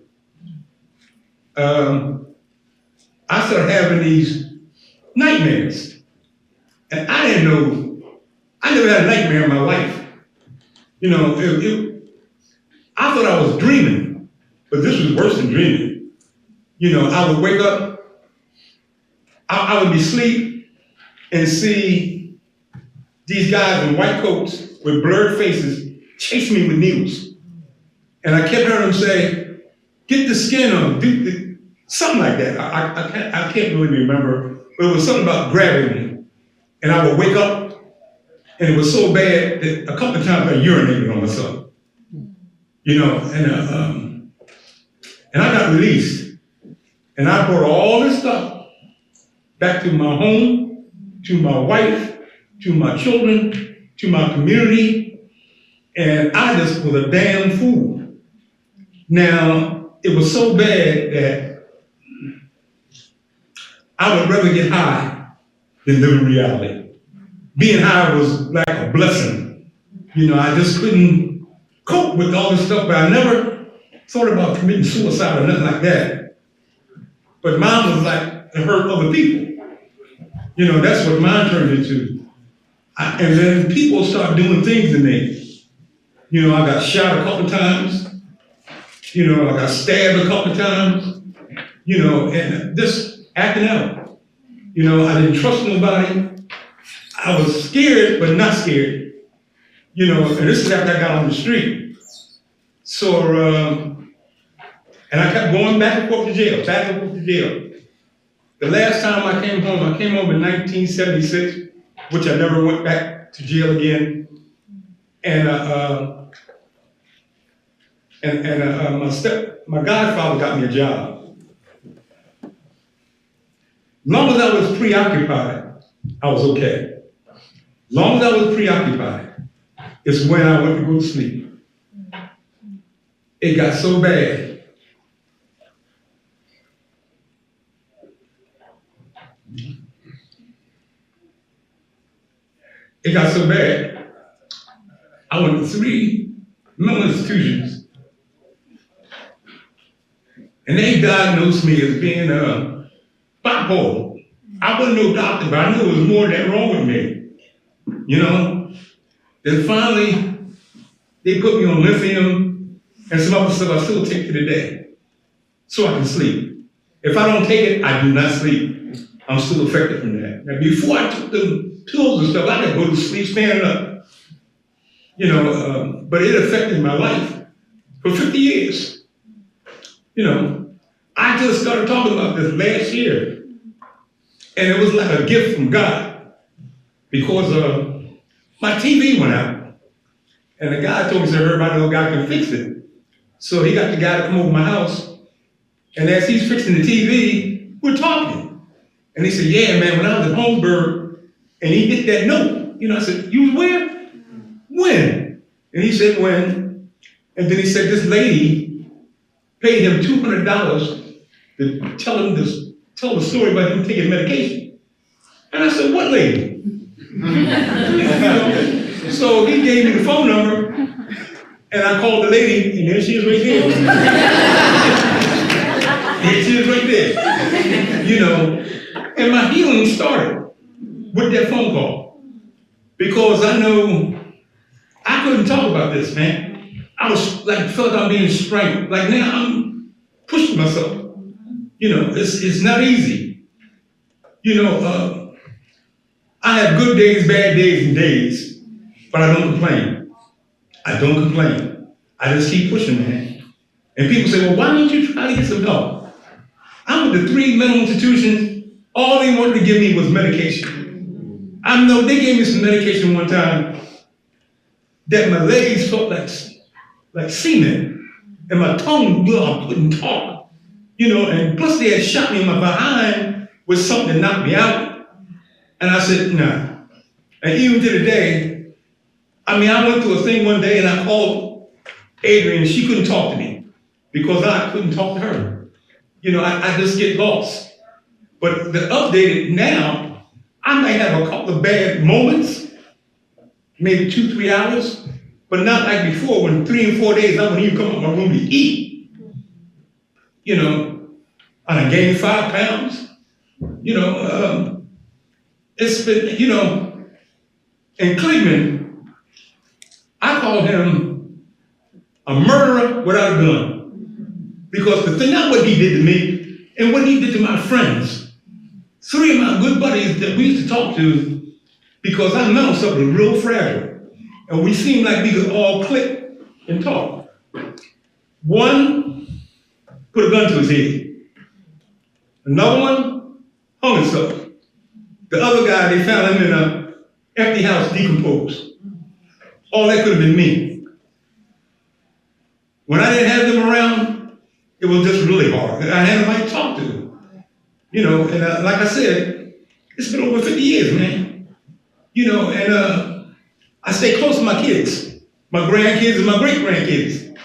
I started having these nightmares, and I didn't know, I never had a nightmare in my life. You know, I thought I was dreaming, but this was worse than dreaming. You know, I would wake up, I would be asleep and see these guys in white coats with blurred faces chase me with needles. And I kept hearing them say, "Get the skin on, something like that." I can't really remember, but it was something about grabbing me. And I would wake up, and it was so bad that a couple of times I urinated on myself. You know, and I got released. And I brought all this stuff back to my home, to my wife, to my children, to my community, and I just was a damn fool. Now, it was so bad that I would rather get high than live in reality. Being high was like a blessing. You know, I just couldn't cope with all this stuff, but I never thought about committing suicide or nothing like that. But mine was like to hurt other people. You know, that's what mine turned into. And then people start doing things to me. You know, I got shot a couple times. You know, I got stabbed a couple times. You know, and just acting out. You know, I didn't trust nobody. I was scared, but not scared. You know, and this is after I got on the street. So, and I kept going back and forth to jail, back and forth to jail. The last time I came home in 1976, which I never went back to jail again. And my godfather got me a job. Long as I was preoccupied, I was okay. Long as I was preoccupied, it's when I went to go to sleep. It got so bad. It got so bad, I went to 3 mental institutions. And they diagnosed me as being bipolar. I wasn't no doctor, but I knew there was more than that wrong with me. You know? Then finally, they put me on lithium and some other stuff I still take to today, so I can sleep. If I don't take it, I do not sleep. I'm still affected from that. Now, before I took the pills and stuff, I could go to sleep standing up. You know, but it affected my life for 50 years. You know, I just started talking about this last year, and it was like a gift from God, because my TV went out, and the guy told me, said, everybody know a guy can fix it. So he got the guy to come over my house, and as he's fixing the TV, we're talking. And he said, yeah, man, when I was at Holmesburg, and he did that note, you know, I said, you was where? When? And he said, when? And then he said, this lady paid him $200 to tell the story about him taking medication. And I said, what lady? So he gave me the phone number, and I called the lady, and there she is right there. There she is right there. You know, and my healing started with that phone call, because I know I couldn't talk about this, man. I was like, felt like I'm being strangled. Like now I'm pushing myself. You know, it's not easy. You know, I have good days, bad days, and days, but I don't complain. I don't complain. I just keep pushing, man. And people say, well, why don't you try to get some help? I went to 3 mental institutions. All they wanted to give me was medication. I know they gave me some medication one time that my legs felt like semen, and my tongue, I couldn't talk. You know, and plus they had shot me in my behind with something that knocked me out. And I said, nah. And even to today, I mean, I went through a thing one day and I called Adrian, and she couldn't talk to me because I couldn't talk to her. You know, I just get lost. But the updated now, I might have a couple of bad moments, maybe 2-3 hours, but not like before when 3 and 4 days I wouldn't even come up my room to eat. You know, I done gained 5 pounds. You know, it's been, you know, and Kligman, I call him a murderer without a gun. Because the thing, not what he did to me, and what he did to my friends. 3 of my good buddies that we used to talk to, because our mental stuff was real fragile. And we seemed like we could all click and talk. One put a gun to his head. Another one hung himself. The other guy, they found him in an empty house, decomposed. All that could have been me. When I didn't have them around, it was just really hard. I had nobody to talk to. You know, and like I said, it's been over 50 years, man. You know, and I stay close to my kids, my grandkids and my great-grandkids.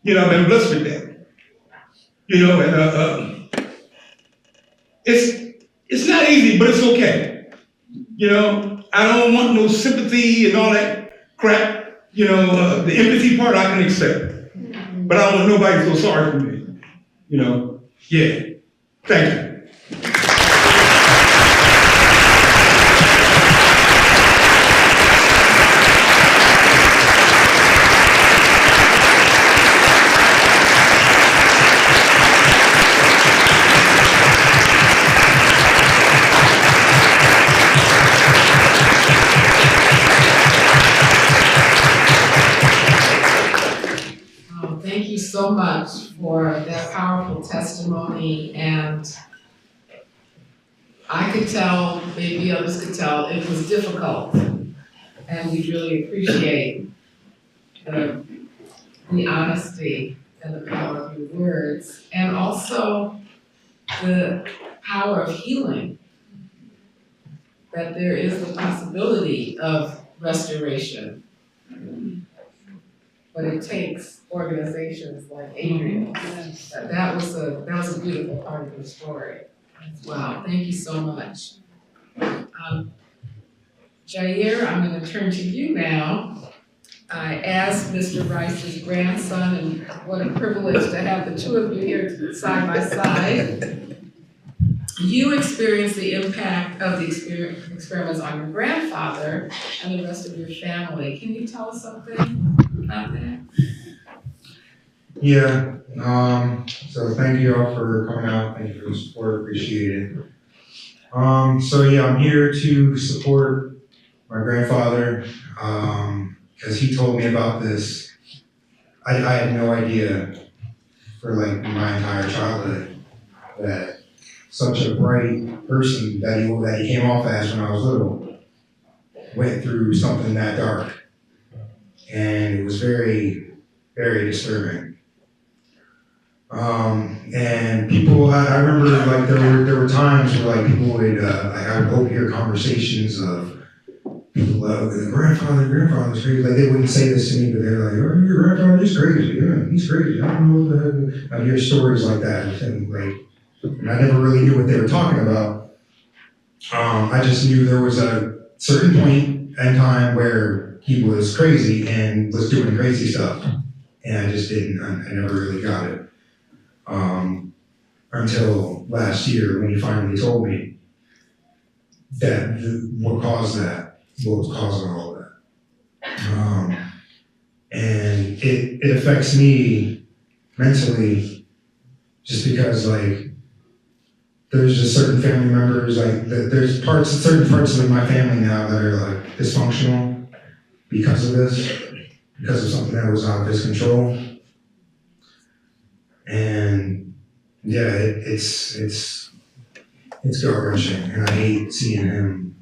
You know, I've been blessed with that. You know, and it's not easy, but it's okay. You know, I don't want no sympathy and all that crap. the empathy part I can accept. But I don't want nobody to feel sorry for me. Yeah. Thank you. Thank you so much for that powerful testimony, and I could tell, maybe others could tell, it was difficult. And we really appreciate the honesty and the power of your words, and also the power of healing, that there is the possibility of restoration. But it takes organizations like Adrian. That was a beautiful part of your story. Wow, thank you so much. Jair, I'm going to turn to you now. As Mr. Rice's grandson, and what a privilege to have the two of you here side by side. You experienced the impact of the experiments on your grandfather and the rest of your family. Can you tell us something about that? Yeah, so thank you all for coming out. Thank you for the support, appreciate it. So yeah, I'm here to support my grandfather, because he told me about this. I had no idea for like my entire childhood that such a bright person that he came off as when I was little went through something that dark. And it was very, very disturbing. And people, I remember like there were times where like people would, I would overhear conversations of people, grandfather's crazy. Like they wouldn't say this to me, but they're like, oh, your grandfather's crazy. Yeah, he's crazy. I don't know what the heck. I'd hear stories like that, and I never really knew what they were talking about. I just knew there was a certain point in time where he was crazy and was doing crazy stuff, and I just didn't. I never really got it. Until last year when he finally told me that what caused that, what was causing all of that. And it affects me mentally just because like there's just certain family members, like there's certain parts of my family now that are like dysfunctional because of this, because of something that was out of his control. And yeah, it's gut-wrenching, and I hate seeing him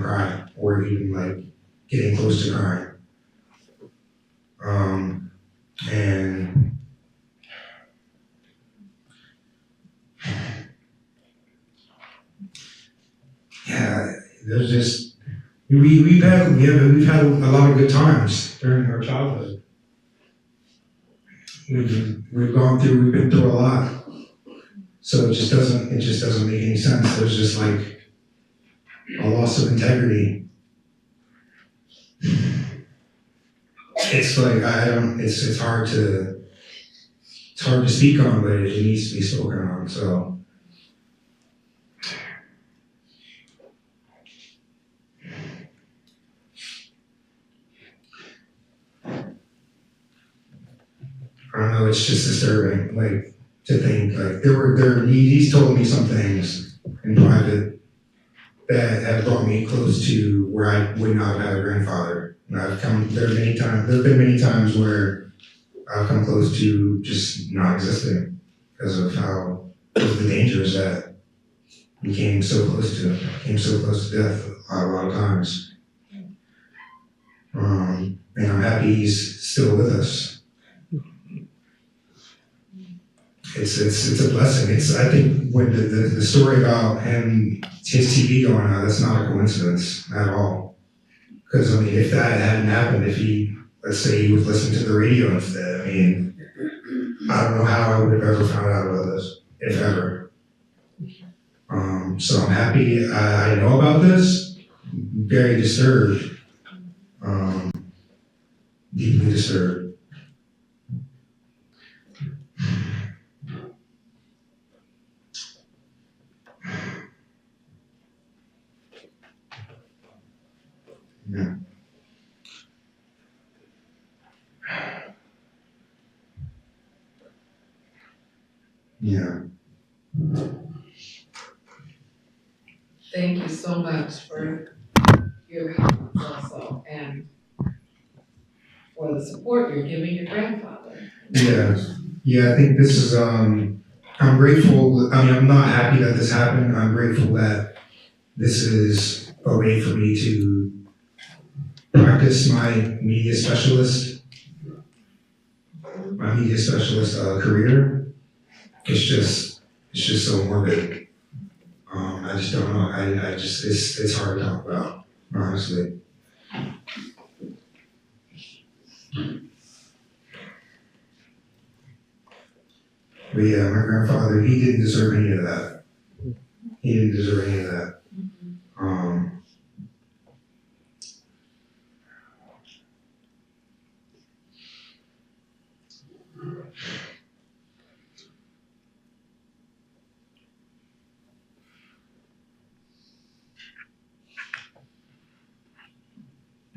cry, or even like getting close to crying. And yeah, there's just we've had a lot of good times during our childhood. We've been through a lot. So it just doesn't make any sense. There's just like a loss of integrity. It's like it's hard to speak on, but it needs to be spoken on. So I don't know, it's just disturbing, like, to think, like, he's told me some things in private that have brought me close to where I would not have had a grandfather. And there have been many times where I've come close to just not existing because of the dangers that we came so close to death a lot of times. And I'm happy he's still with us. It's a blessing. I think when the story about his TV going out, that's not a coincidence at all. Because I mean, if that hadn't happened, let's say he was listening to the radio instead, I mean, I don't know how I would have ever found out about this, if ever. So I'm happy I know about this. Very disturbed. deeply disturbed. Yeah. Yeah. Thank you so much for your comments also, and for the support you're giving your grandfather. Yeah. Yeah, I think this is, I'm grateful, I mean, I'm not happy that this happened. I'm grateful that this is a way for me to practice my media specialist career. It's just so morbid. I just don't know. It's hard to talk about, honestly. But yeah, my grandfather, he didn't deserve any of that. He didn't deserve any of that.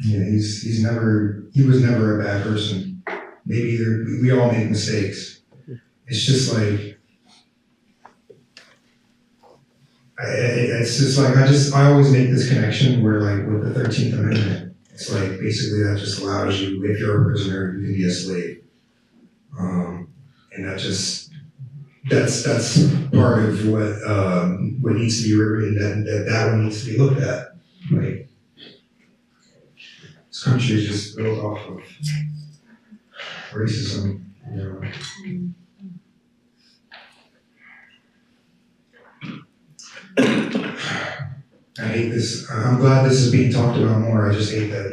Yeah, he was never a bad person. Maybe we all make mistakes. It's just like, I always make this connection where like with the 13th Amendment, it's like basically that just allows you, if you're a prisoner, you can be a slave. And that's part of what needs to be rewritten, that one needs to be looked at. Like, this country is just built off of racism, you know. I hate this. I'm glad this is being talked about more. I just hate that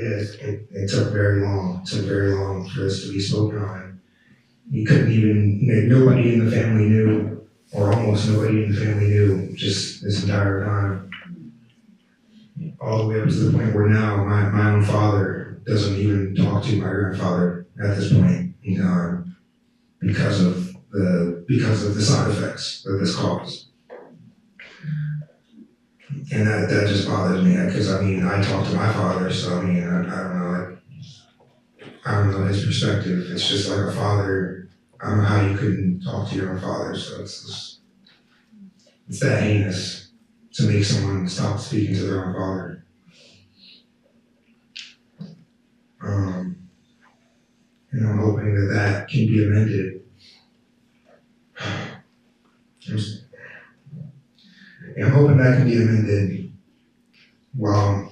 it took very long. It took very long for this to be spoken on. You couldn't even, nobody in the family knew, or almost nobody in the family knew, just this entire time. All the way up to the point where now my own father doesn't even talk to my grandfather at this point, because of the side effects that this caused. And that just bothers me, because I mean, I talk to my father, so I mean, I don't know, I don't know his perspective. It's just like a father, I don't know how you couldn't talk to your own father, so it's that heinous to make someone stop speaking to their own father. And I'm hoping that can be amended. I'm hoping that can be amended while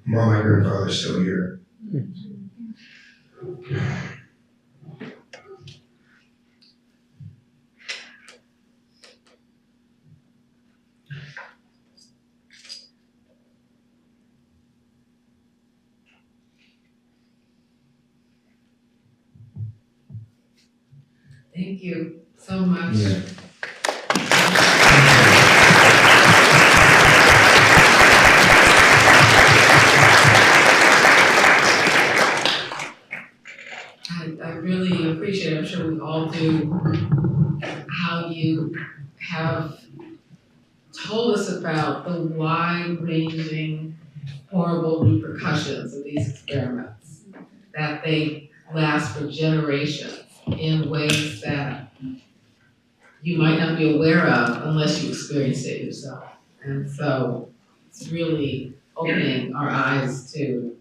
my grandfather's still here. Thank you so much. Yeah. I really appreciate, I'm sure we all do, how you have told us about the wide-ranging, horrible repercussions of these experiments, that they last for generations in ways that you might not be aware of unless you experience it yourself. And so it's really opening our eyes to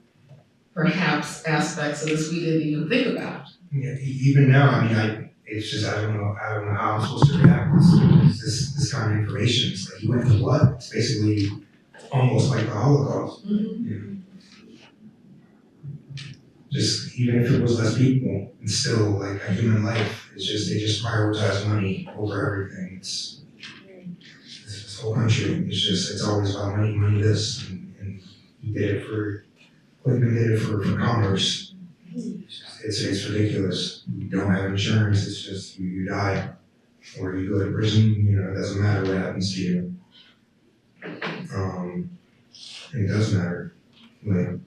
perhaps aspects of this we didn't even think about. Yeah, even now, I mean, it's just, I don't know how I'm supposed to react to this kind of information. It's like, you went to what? It's basically almost like the Holocaust. Mm-hmm. You know? Just, even if it was less people, it's still like a human life. It's just, they just prioritize money over everything. It's this whole country, it's always about money this, and he did it for, Kligman did it for commerce. It's ridiculous. You don't have insurance, it's just you die. Or you go to prison, it doesn't matter what happens to you. It does matter. Like,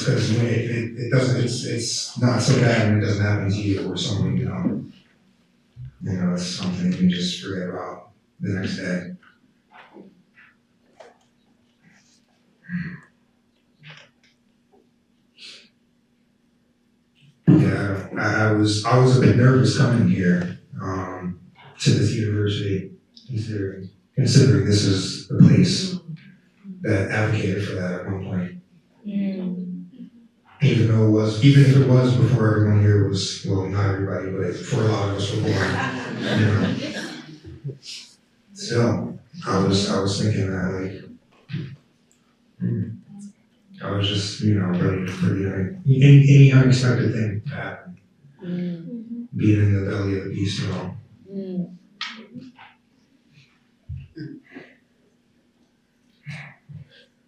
because it doesn't, it's not so bad when it doesn't happen to you or someone, it's something you can just forget about the next day. Yeah, I was a bit nervous coming here to this university, considering this is the place that advocated for that at one point. Even if it was before everyone here was, well, not everybody, but before a lot of us were born. Still, I was thinking that I was just, ready for any unexpected thing to happen. Being in the belly of the beast and all.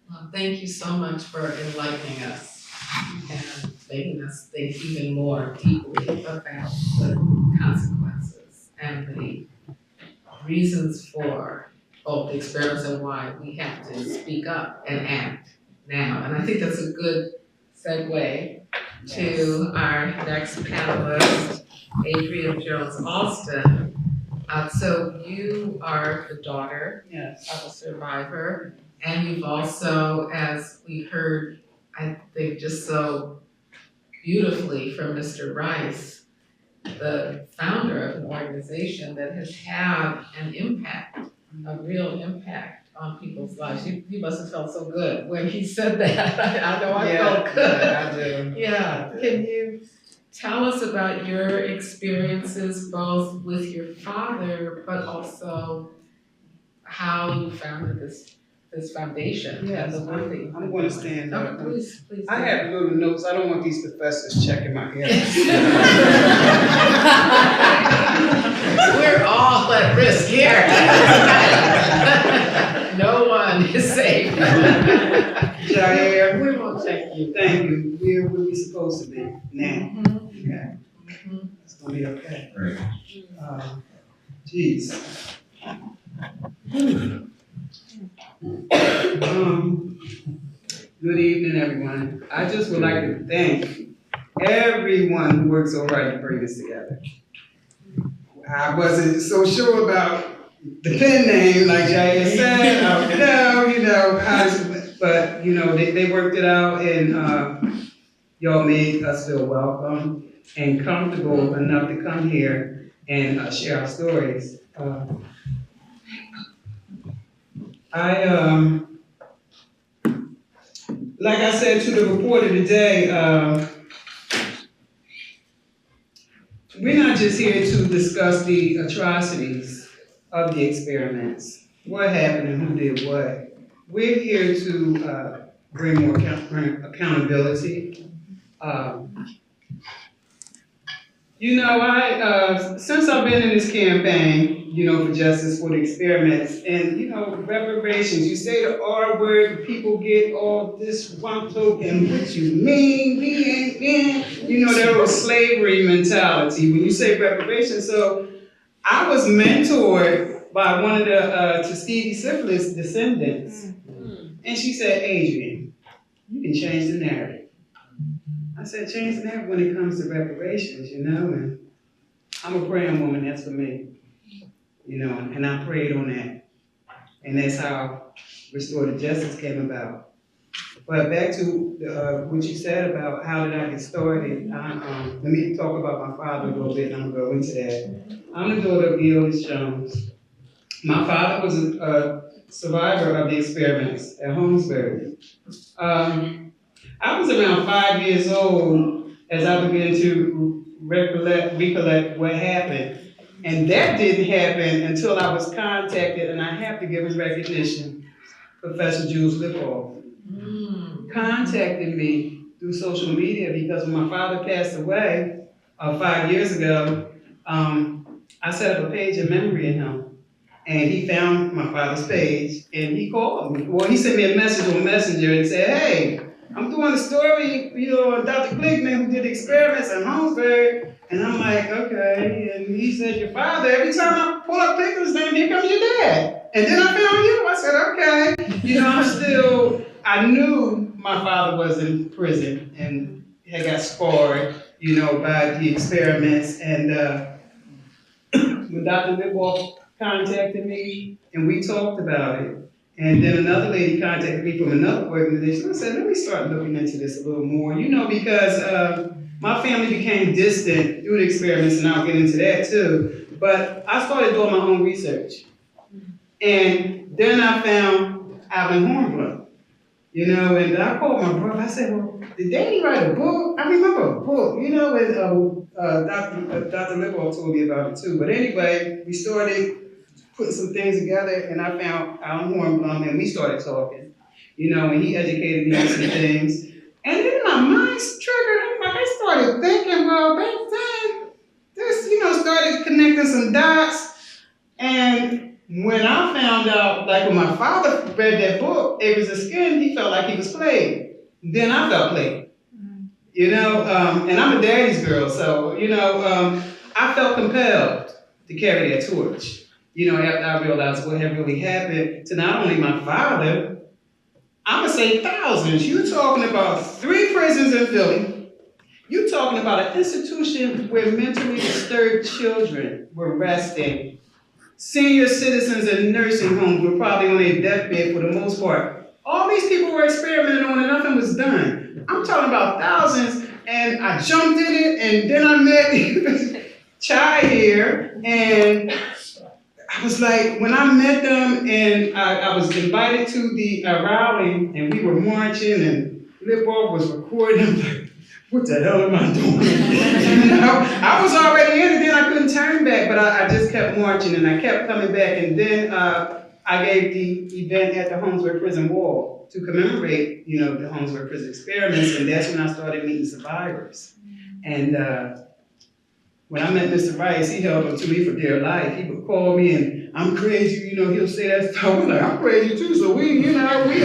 Well, thank you so much for enlightening us and making us think even more deeply about the consequences and the reasons for both the experiments and why we have to speak up and act now. And I think that's a good segue to our next panelist, Adrienne Jones-Alston. So you are the daughter of a survivor, and you've also, as we heard, I think just so beautifully from Mr. Rice, the founder of an organization that has had an impact, a real impact on people's lives. You must have felt so good when he said that. I know I felt good. I do. Yeah, can you tell us about your experiences both with your father, but also how you founded this foundation and the work that you've I'm going to stand up. Please. I have little notes. I don't want these professors checking my head. We're all at risk here. No one is safe. Jair, We won't check you. thank you. We're where we supposed to be now. Okay. It's going to be okay. Right. Jeez. Good evening, everyone. I just would like to thank everyone who worked so hard to bring this together. I wasn't so sure about the pen name, like Jair said. I don't know, but they worked it out, and y'all made us feel welcome and comfortable enough to come here and share our stories. Like I said to the reporter today, we're not just here to discuss the atrocities of the experiments, what happened and who did what. We're here to bring more accountability. Since I've been in this campaign, for justice for the experiments, and reparations, you say the R word, people get all disgruntled, and what you mean, we ain't been, that old slavery mentality when you say reparations. So I was mentored by one of the Tuskegee syphilis descendants, and she said, Adrienne, you can change the narrative. I said, change the narrative when it comes to reparations, and I'm a praying woman, that's for me. And I prayed on that. And that's how restorative justice came about. But back to what you said about how did I get started, let me talk about my father a little bit, and I'm going to go into that. I'm the daughter of Elis Jones. My father was a survivor of the experiments at Holmesburg. I was around 5 years old as I began to recollect what happened. And that didn't happen until I was contacted, and I have to give him recognition. Professor Jules Lippoff contacted me through social media because when my father passed away 5 years ago, I set up a page of memory in him. And he found my father's page, and he called me. Well, he sent me a message on Messenger and said, hey, I'm doing a story, on Dr. Kligman who did experiments at Holmesburg. And I'm like, okay. And he said, your father, every time I pull up pictures, then here comes your dad. And then I found you. I said, okay. I knew my father was in prison and had got scarred, by the experiments. And when Dr. Lipwalk contacted me and we talked about it, and then another lady contacted me from another organization. I said, let me start looking into this a little more, because my family became distant through the experiments, and I'll get into that too. But I started doing my own research. And then I found Albert Kligman, and I called my brother. I said, well, did Daddy write a book? I remember a book, and Dr. Lipwalk told me about it too. But anyway, we started putting some things together, and I found Alan Hornblum, and we started talking, and he educated me on some things. And then my mind's triggered. I started thinking, well, back then, this, started connecting some dots. And when I found out, like when my father read that book, it was a skin, he felt like he was played. Then I felt played, and I'm a daddy's girl, so, I felt compelled to carry that torch, after I realized what had really happened to not only my father, I'm gonna say thousands. You're talking about 3 prisons in Philly. You're talking about an institution where mentally disturbed children were resting. Senior citizens in nursing homes were probably on their deathbed for the most part. All these people were experimenting on and nothing was done. I'm talking about thousands, and I jumped in it, and then I met Chai here, and I was like, when I met them, and I was invited to the rally, and we were marching, and Lipwalk was recording. I'm like, what the hell am I doing? I was already in it, then I couldn't turn back, but I just kept marching, and I kept coming back, and then I gave the event at the Holmesburg Prison wall to commemorate, the Holmesburg Prison experiments, and that's when I started meeting survivors. And when I met Mr. Rice, he held on to me for dear life. He would call me and I'm crazy, he'll say that stuff. I'm like, I'm crazy too, so we all family.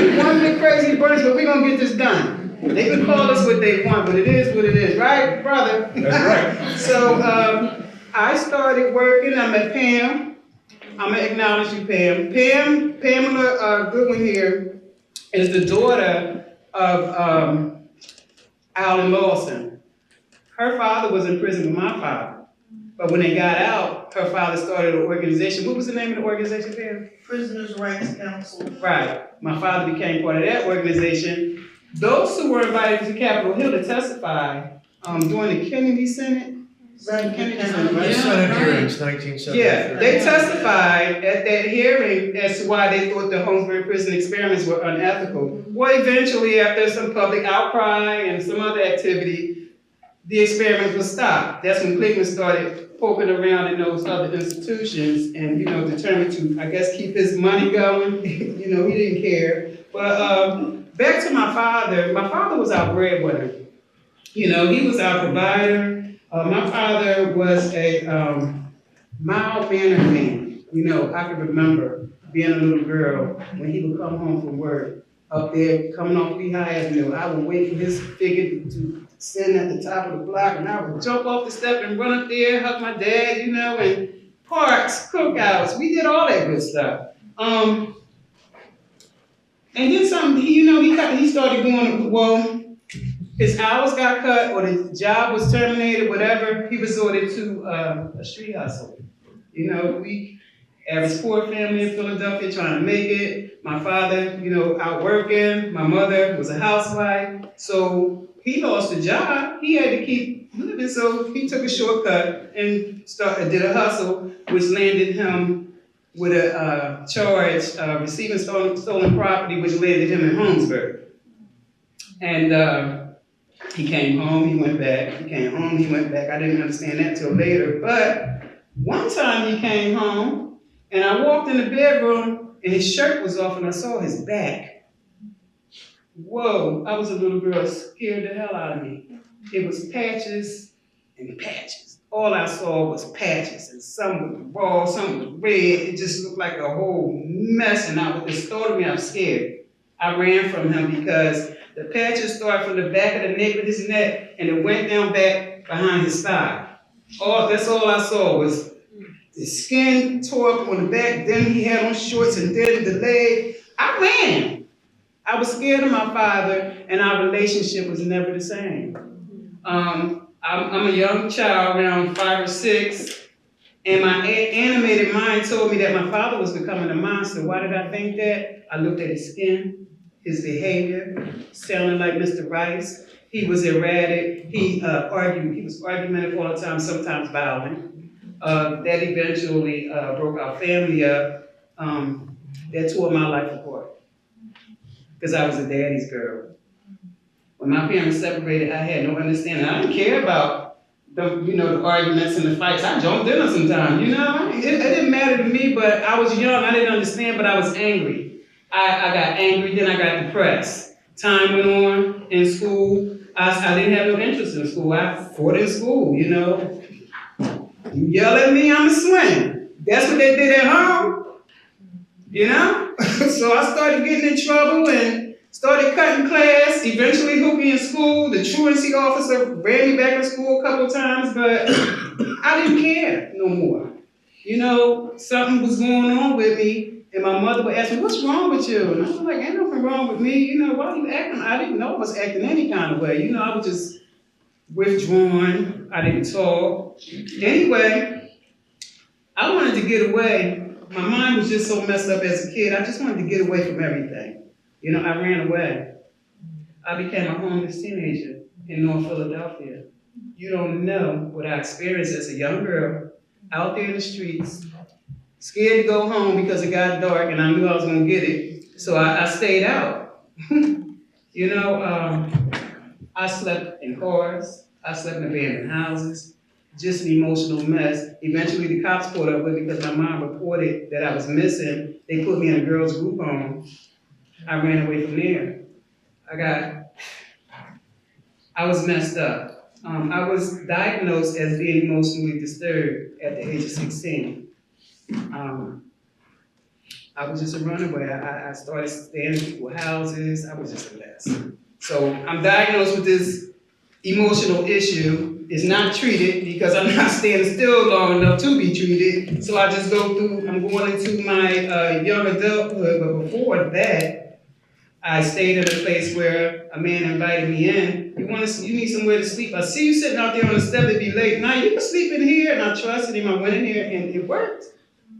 We one big crazy bunch, but we're gonna get this done. They can call us what they want, but it is what it is, right, brother? That's right. So I started working. I met Pam. I'm gonna acknowledge you, Pam. Pamela Goodwin here is the daughter of Alan Lawson. Her father was in prison with my father. But when they got out, her father started an organization. What was the name of the organization, Pam? Prisoners' Rights Council. Right. My father became part of that organization. Those who were invited to Capitol Hill to testify during the Kennedy Senate. Right, Kennedy Senate. Right, Senate hearings, 1973. Yeah, they testified at that hearing as to why they thought the Holmesburg Prison experiments were unethical. Well, eventually, after some public outcry and some other activity, the experiments were stopped. That's when Kligman started poking around in those other institutions and, determined to, I guess, keep his money going. He didn't care. But back to my father. My father was our breadwinner. He was our provider. My father was a mild-mannered man. I can remember being a little girl when he would come home from work up there, coming off Lehigh Avenue. I would wait for his figure to sitting at the top of the block, and I would jump off the step and run up there, hug my dad, and parks, cookouts. We did all that good stuff. And then something, he started going, well, his hours got cut or the job was terminated, whatever. He resorted to a street hustle. We average poor family in Philadelphia trying to make it. My father, out working. My mother was a housewife. So he lost a job. He had to keep living, so he took a shortcut and did a hustle, which landed him with a charge receiving stolen property, which landed him in Holmesburg. And he came home, he went back. He came home, he went back. I didn't understand that till later. But one time he came home, and I walked in the bedroom, and his shirt was off, and I saw his back. Whoa, I was a little girl, scared the hell out of me. It was patches and patches. All I saw was patches, and some was raw, some was red. It just looked like a whole mess, and it startled me. I was scared. I ran from him because the patches started from the back of the nape of his neck, and it went down back behind his thigh. That's all I saw was the skin tore up on the back, then he had on shorts, and then the leg. I ran. I was scared of my father, and our relationship was never the same. I'm a young child, around 5 or 6, and my animated mind told me that my father was becoming a monster. Why did I think that? I looked at his skin, his behavior, sounded like Mr. Rice. He was erratic. He was argumentative all the time, sometimes violent. That eventually broke our family up. That tore my life apart. Because I was a daddy's girl. When my parents separated, I had no understanding. I didn't care about the arguments and the fights. I jumped in them sometimes, It didn't matter to me, but I was young. I didn't understand, but I was angry. I got angry, then I got depressed. Time went on in school. I didn't have no interest in school. I fought in school, You yell at me, I'm a swing. That's what they did at home, So I started getting in trouble and started cutting class, eventually hooked me in school. The truancy officer ran me back in school a couple times, but I didn't care no more. Something was going on with me. And my mother would ask me, what's wrong with you? And I was like, ain't nothing wrong with me. Why are you acting? I didn't know I was acting any kind of way. I was just withdrawn. I didn't talk. Anyway, I wanted to get away. My mind was just so messed up as a kid. I just wanted to get away from everything. I ran away. I became a homeless teenager in North Philadelphia. You don't know what I experienced as a young girl out there in the streets, scared to go home because it got dark and I knew I was going to get it. So I stayed out. I slept in cars. I slept in abandoned houses. Just an emotional mess. Eventually the cops caught up with me because my mom reported that I was missing. They put me in a girls' group home. I ran away from there. I was messed up. I was diagnosed as being emotionally disturbed at the age of 16. I was just a runaway. I started staying in people's houses. I was just a mess. So I'm diagnosed with this emotional issue. It's not treated because I'm not standing still long enough to be treated. So I just I'm going into my young adulthood. But before that, I stayed in a place where a man invited me in. You need somewhere to sleep. I see you sitting out there on the step, it'd be late. Now you can sleep in here. And I trusted him. I went in here and it worked.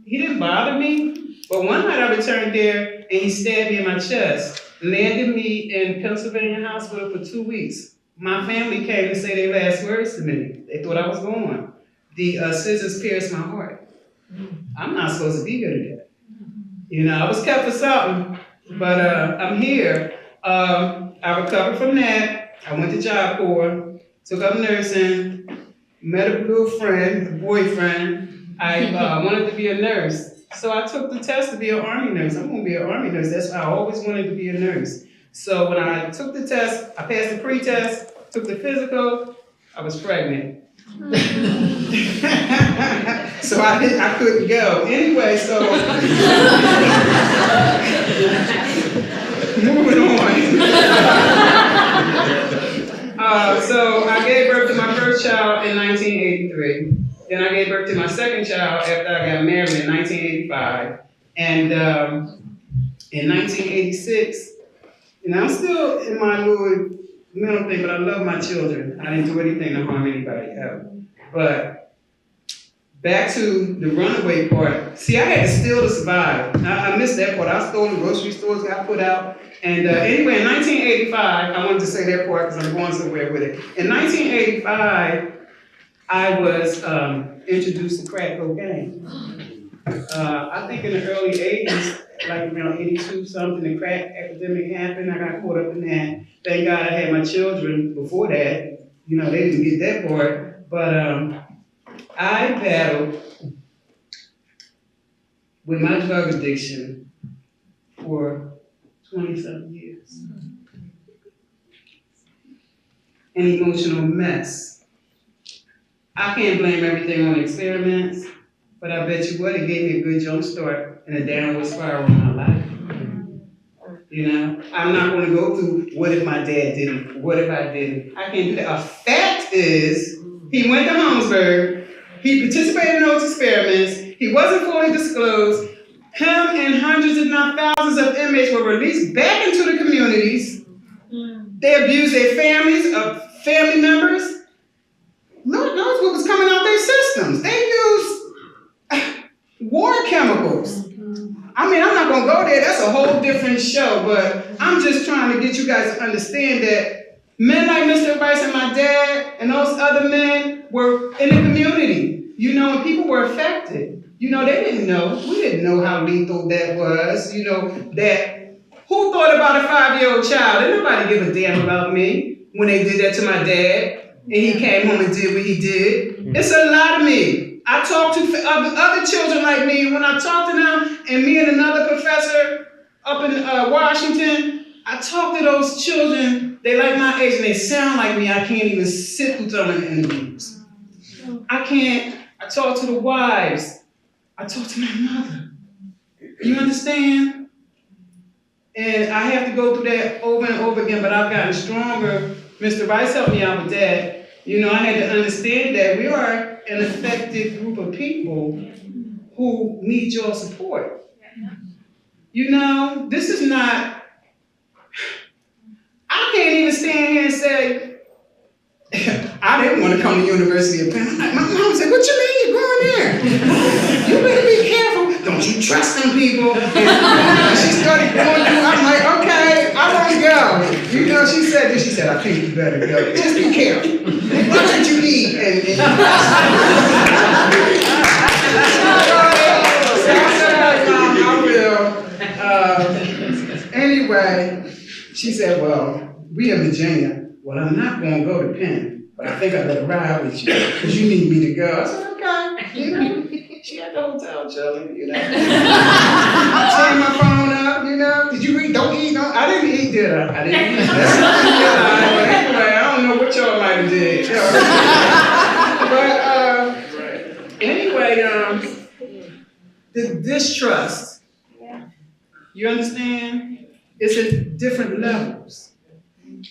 He didn't bother me. But one night I returned there and he stabbed me in my chest, landed me in Pennsylvania hospital for 2 weeks. My family came to say their last words to me. They thought I was gone. The scissors pierced my heart. I'm not supposed to be here today. I was kept for something, but I'm here. I recovered from that. I went to Job Corps, took up nursing, met a little friend, a boyfriend. I wanted to be a nurse. So I took the test to be an Army nurse. I'm going to be an Army nurse. That's why I always wanted to be a nurse. So when I took the test, I passed the pre-test, took the physical, I was pregnant. So I couldn't go. Anyway, so moving on. So I gave birth to my first child in 1983. Then I gave birth to my second child after I got married in 1985. And in 1986, I'm still in my little mental thing, but I love my children. I didn't do anything to harm anybody ever. But back to the runaway part. See, I had to steal to survive. I missed that part. I stole in grocery stores, got put out. And anyway, in 1985, I wanted to say that part because I'm going somewhere with it. In 1985, I was introduced to crack cocaine. I think in the early 80s, like around 82 something, the crack epidemic happened. I got caught up in that. Thank God I had my children before that. They didn't get that part. But I battled with my drug addiction for 20-something years. An emotional mess. I can't blame everything on experiments, but I bet you what, it gave me a good jump start in a downward spiral in my life. I'm not going to go through what if my dad didn't, what if I didn't. I can't do that. A fact is, he went to Holmesburg, he participated in those experiments, he wasn't fully disclosed, Him and hundreds, if not thousands, of inmates were released back into the communities. They abused their families, family members. Lord knows what was coming out their systems. They used war chemicals. I mean, I'm not gonna go there, that's a whole different show, but I'm just trying to get you guys to understand that men like Mr. Rice and my dad and those other men were in the community, you know, and people were affected. You know, they didn't know, we didn't know how lethal that was, you know, that, who thought about a 5-year-old child? Didn't nobody give a damn about me when they did that to my dad, and he came home and did what he did. It's a lot of me. I talk to other children like me, when I talk to them, and me and another professor up in Washington, I talk to those children, they like my age and they sound like me, I can't even sit through some of the interviews. I talk to the wives, I talk to my mother. You understand? And I have to go through that over and over again, but I've gotten stronger. Mr. Rice helped me out with that. You know, I had to understand that we are an affected group of people who need your support. You know, this is not, I can't even stand here and say, I didn't want to come to University of Penn. My mom said, what you mean you're going there? You better be careful. Don't you trust them people? And she started going through, I'm like, okay, I want to go. You know, she said this, she said, I think you better go. Just be careful. Watch what you eat. And so I said, Mom, I will. Anyway, she said, well, we in Virginia. Well, I'm not going to go to Penn, but I think I better ride with you because you need me to go. I said, okay. You know, she at the hotel chilling, you know. Turn my phone up, you know. Did you eat? Don't eat. No, I didn't eat, did I? I didn't eat. That's not but anyway, I don't know what y'all might have did. You know. But anyway, the distrust. You understand? It's at different levels.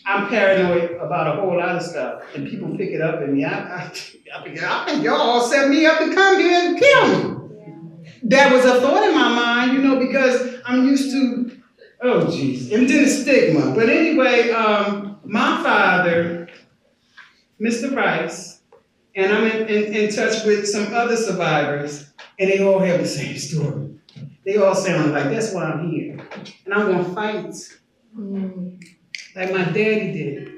I'm paranoid about a whole lot of stuff, and people pick it up in me. I think y'all all set me up to come here and kill me. That was a thought in my mind, you know, because I'm used to, oh geez, and then the stigma. But anyway, my father, Mr. Rice, and I'm in touch with some other survivors, and they all have the same story. They all sound like, that's why I'm here. And I'm gonna fight. Like my daddy did.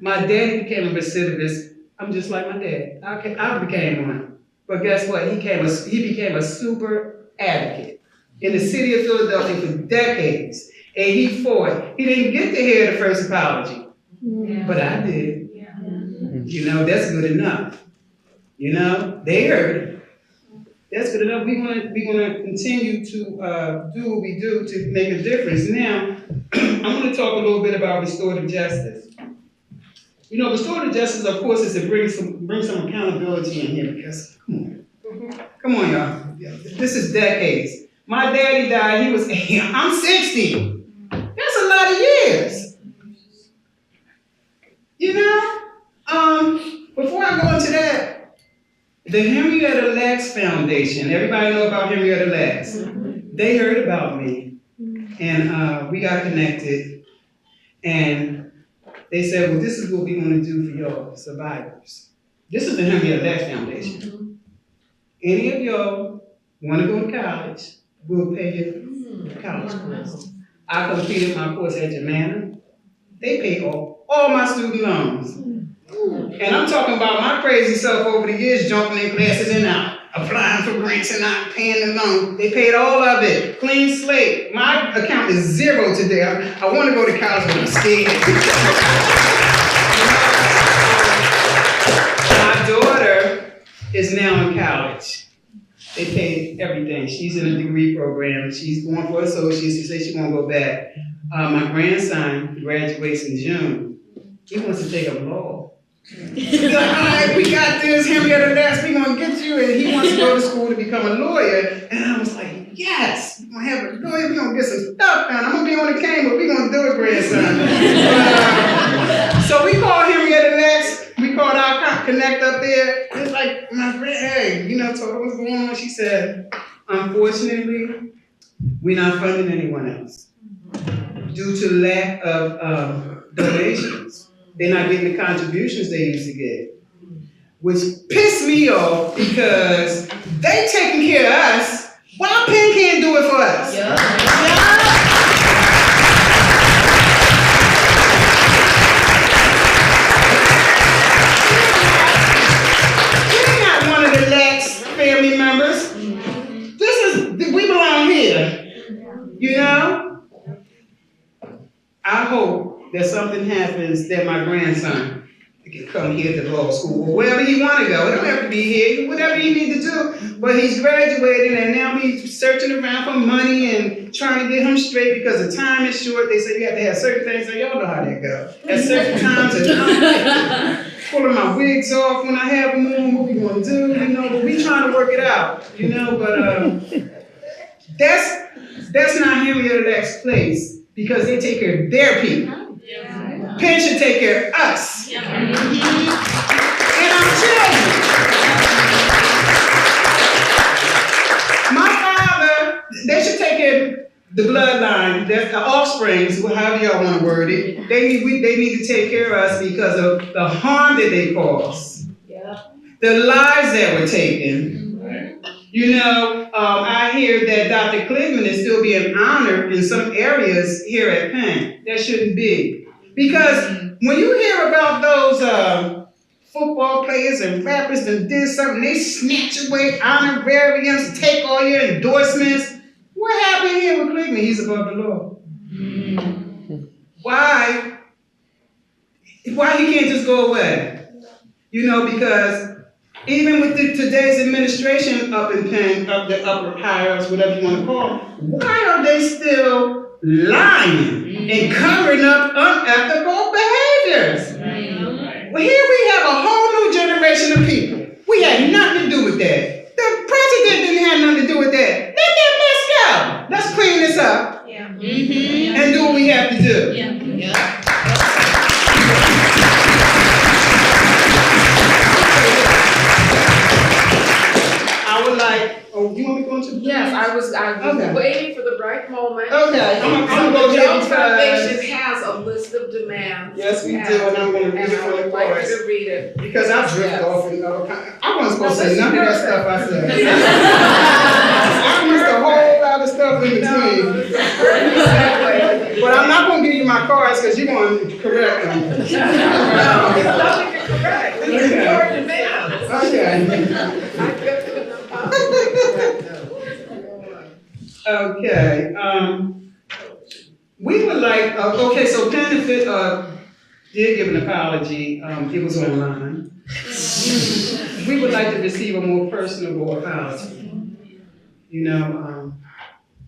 My daddy became a recidivist. I'm just like my dad. I became one. But guess what? He became a super advocate in the city of Philadelphia for decades. And he fought. He didn't get to hear the first apology. But I did. You know, that's good enough. You know, they heard it. That's good enough. We're gonna continue to do what we do to make a difference. Now, I'm gonna talk a little bit about restorative justice. You know, restorative justice, of course, is to bring some accountability in here because, come on, y'all. This is decades. My daddy died, he was 8, I'm 60. That's a lot of years. You know, before I go into that, the Henrietta Lacks Foundation, everybody know about Henrietta Lacks. They heard about me, and we got connected, and they said, well, this is what we want to do for y'all survivors. This is the Henrietta Lacks Foundation. Any of y'all want to go to college, we'll pay your college course. I completed my course at Germanna. They paid all my student loans. And I'm talking about my crazy self over the years, jumping in classes and out, applying for grants and not paying the loan. They paid all of it, clean slate. My account is 0 today. I want to go to college, but I'm scared. My daughter is now in college. They paid everything. She's in a degree program. She's going for associates. She said she won't go back. My grandson graduates in June. He wants to take up law. He's like, all right, we got this, Henrietta Lacks, we're gonna get you, and he wants to go to school to become a lawyer. And I was like, yes, we're gonna have a lawyer, we're gonna get some stuff done. I'm gonna be on the cane, but we're gonna do it, grandson. So we called Henrietta Lacks, we called our connect up there. It's like, my friend, hey, you know, told her what's going on. She said, Unfortunately, we're not funding anyone else due to lack of donations. They're not getting the contributions they used to get, which pissed me off because they taking care of us. Why Penn can't do it for us? We're not one of the lax family members. We belong here. You know? I hope that something happens that my grandson can come here to law school or wherever he want to go. He don't have to be here, whatever he need to do. But he's graduating and now he's searching around for money and trying to get him straight because the time is short. They say you have to have certain things, so y'all know how that go. At certain times, and I'm pulling my wigs off when I have them on, what we gonna do, you know, but we trying to work it out, you know, but that's not Henrietta's place because they take care of their people. Penn should take care of us. And our children. My father, they should take care of the bloodline, the offsprings, however y'all want to word it. They need to take care of us because of the harm that they cause. The lives that were taken. You know, I hear that Dr. Kligman is still being honored in some areas here at Penn. That shouldn't be. Because when you hear about those football players and rappers that did something, they snatch away honorariums, take all your endorsements. What happened here with Kligman? He's above the law. Why he can't just go away? You know, because even with today's administration up in Penn, up the upper higher-ups, whatever you want to call them, why are they still lying and covering up unethical behaviors? Well, here we have a whole new generation of people. We had nothing to do with that. The president didn't have nothing to do with that. Let that mess go. Let's clean this up and do what we have to do. I would like, you want me to go into the Yes, I was Okay. waiting for the right moment. Okay, I'm gonna go The there Jones because, Foundation has a list of demands. yes, we do, and I'm gonna read And it I from the would like chorus. you to read it. Because I drift Yes. off in other kind. I wasn't supposed to No, say this none of that is stuff I perfect. said. I missed a whole lot of stuff in between. Exactly. But I'm not gonna give you my cards because you're gonna correct them. No, it's nothing to correct. This is your demands. Okay. Okay, we would like, okay, so Penn did give an apology, it was online. We would like to receive a more personable apology, you know,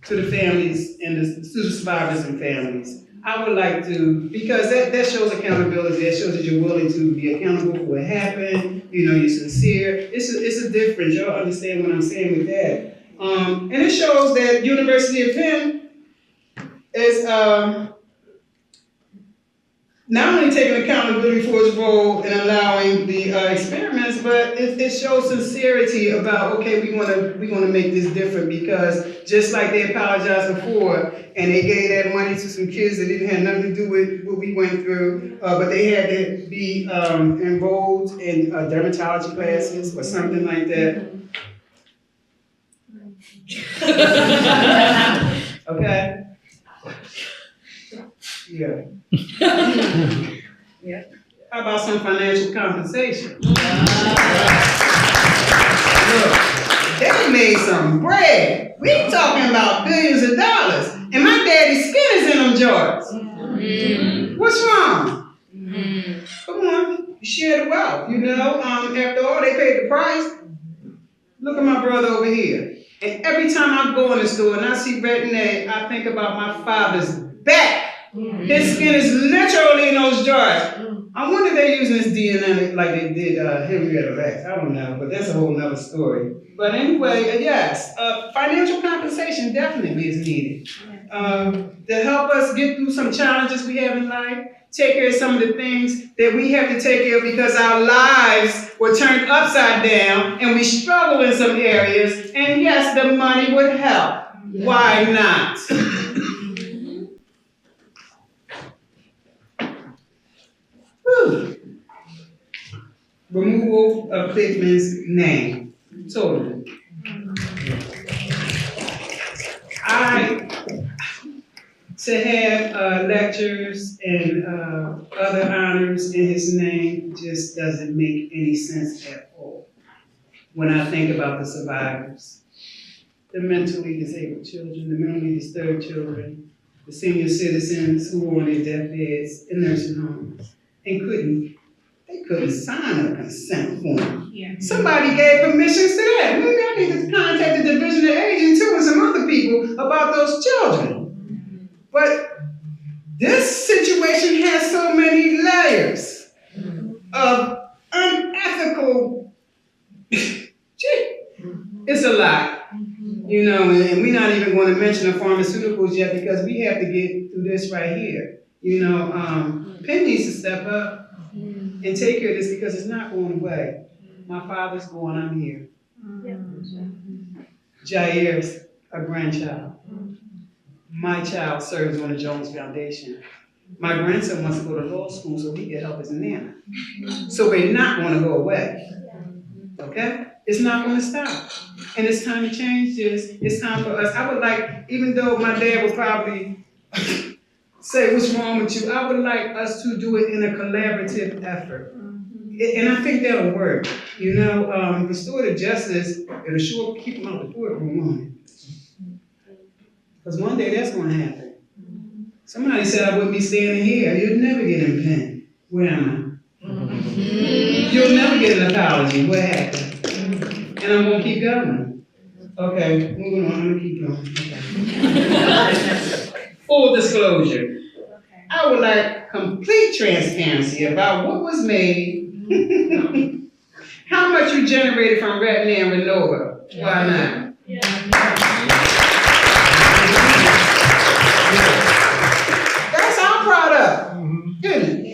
to the families and to the survivors and families. I would like to, because that shows accountability, that shows that you're willing to be accountable for what happened, you know, you're sincere. It's a difference, y'all understand what I'm saying with that. And it shows that University of Penn is not only taking accountability for its role in allowing the experiments, but it shows sincerity about, okay, we want to make this different because just like they apologized before and they gave that money to some kids that didn't have nothing to do with what we went through, but they had to be enrolled in dermatology classes or something like that. Okay? Yeah. Yeah. How about some financial compensation? Look, they made some bread. We talking about billions of dollars. And my daddy's skin is in them jars. What's wrong? Come on, share the wealth, you know? After all, they paid the price. Look at my brother over here. And every time I go in the store and I see red and egg, I think about my father's back. His skin is literally in those jars. I wonder if they're using this DNA like they did Henrietta Lacks. I don't know, but that's a whole nother story. But anyway, yes, financial compensation definitely is needed to help us get through some challenges we have in life. take care of some of the things that we have to take care of because our lives were turned upside down and we struggle in some areas. And yes, the money would help. Why not? Whew. Removal of Kligman's name. Totally. To have lectures and other honors in his name just doesn't make any sense at all. When I think about the survivors, the mentally disabled children, the mentally disturbed children, the senior citizens who were on their deathbeds in nursing homes and they couldn't sign a consent form. Yeah. Somebody gave permissions to that. Maybe I need to contact the Division of Aging too and some other people about those children. But this situation has so many layers of unethical. It's a lot, you know, and we're not even going to mention the pharmaceuticals yet because we have to get through this right here. You know, Penn needs to step up and take care of this because it's not going away. My father's going, I'm here. Jair's a grandchild. My child serves on the Jones Foundation. My grandson wants to go to law school so he can help his nana. So we're not going to go away. Okay? It's not going to stop. And it's time to change this. It's time for us. I would like, even though my dad would probably say, what's wrong with you? I would like us to do it in a collaborative effort. And I think that'll work. You know, restorative justice, it'll sure keep them out of the courtroom on it. Because one day that's going to happen. Somebody said I wouldn't be standing here. You'll never get in Penn. Where am I? You'll never get an apology. What happened? And I'm going to keep going. Okay, moving on. I'm going to keep going. Okay. Full disclosure. I would like complete transparency about what was made, how much you generated from Retina and Renova. Why not? That's our product, isn't it?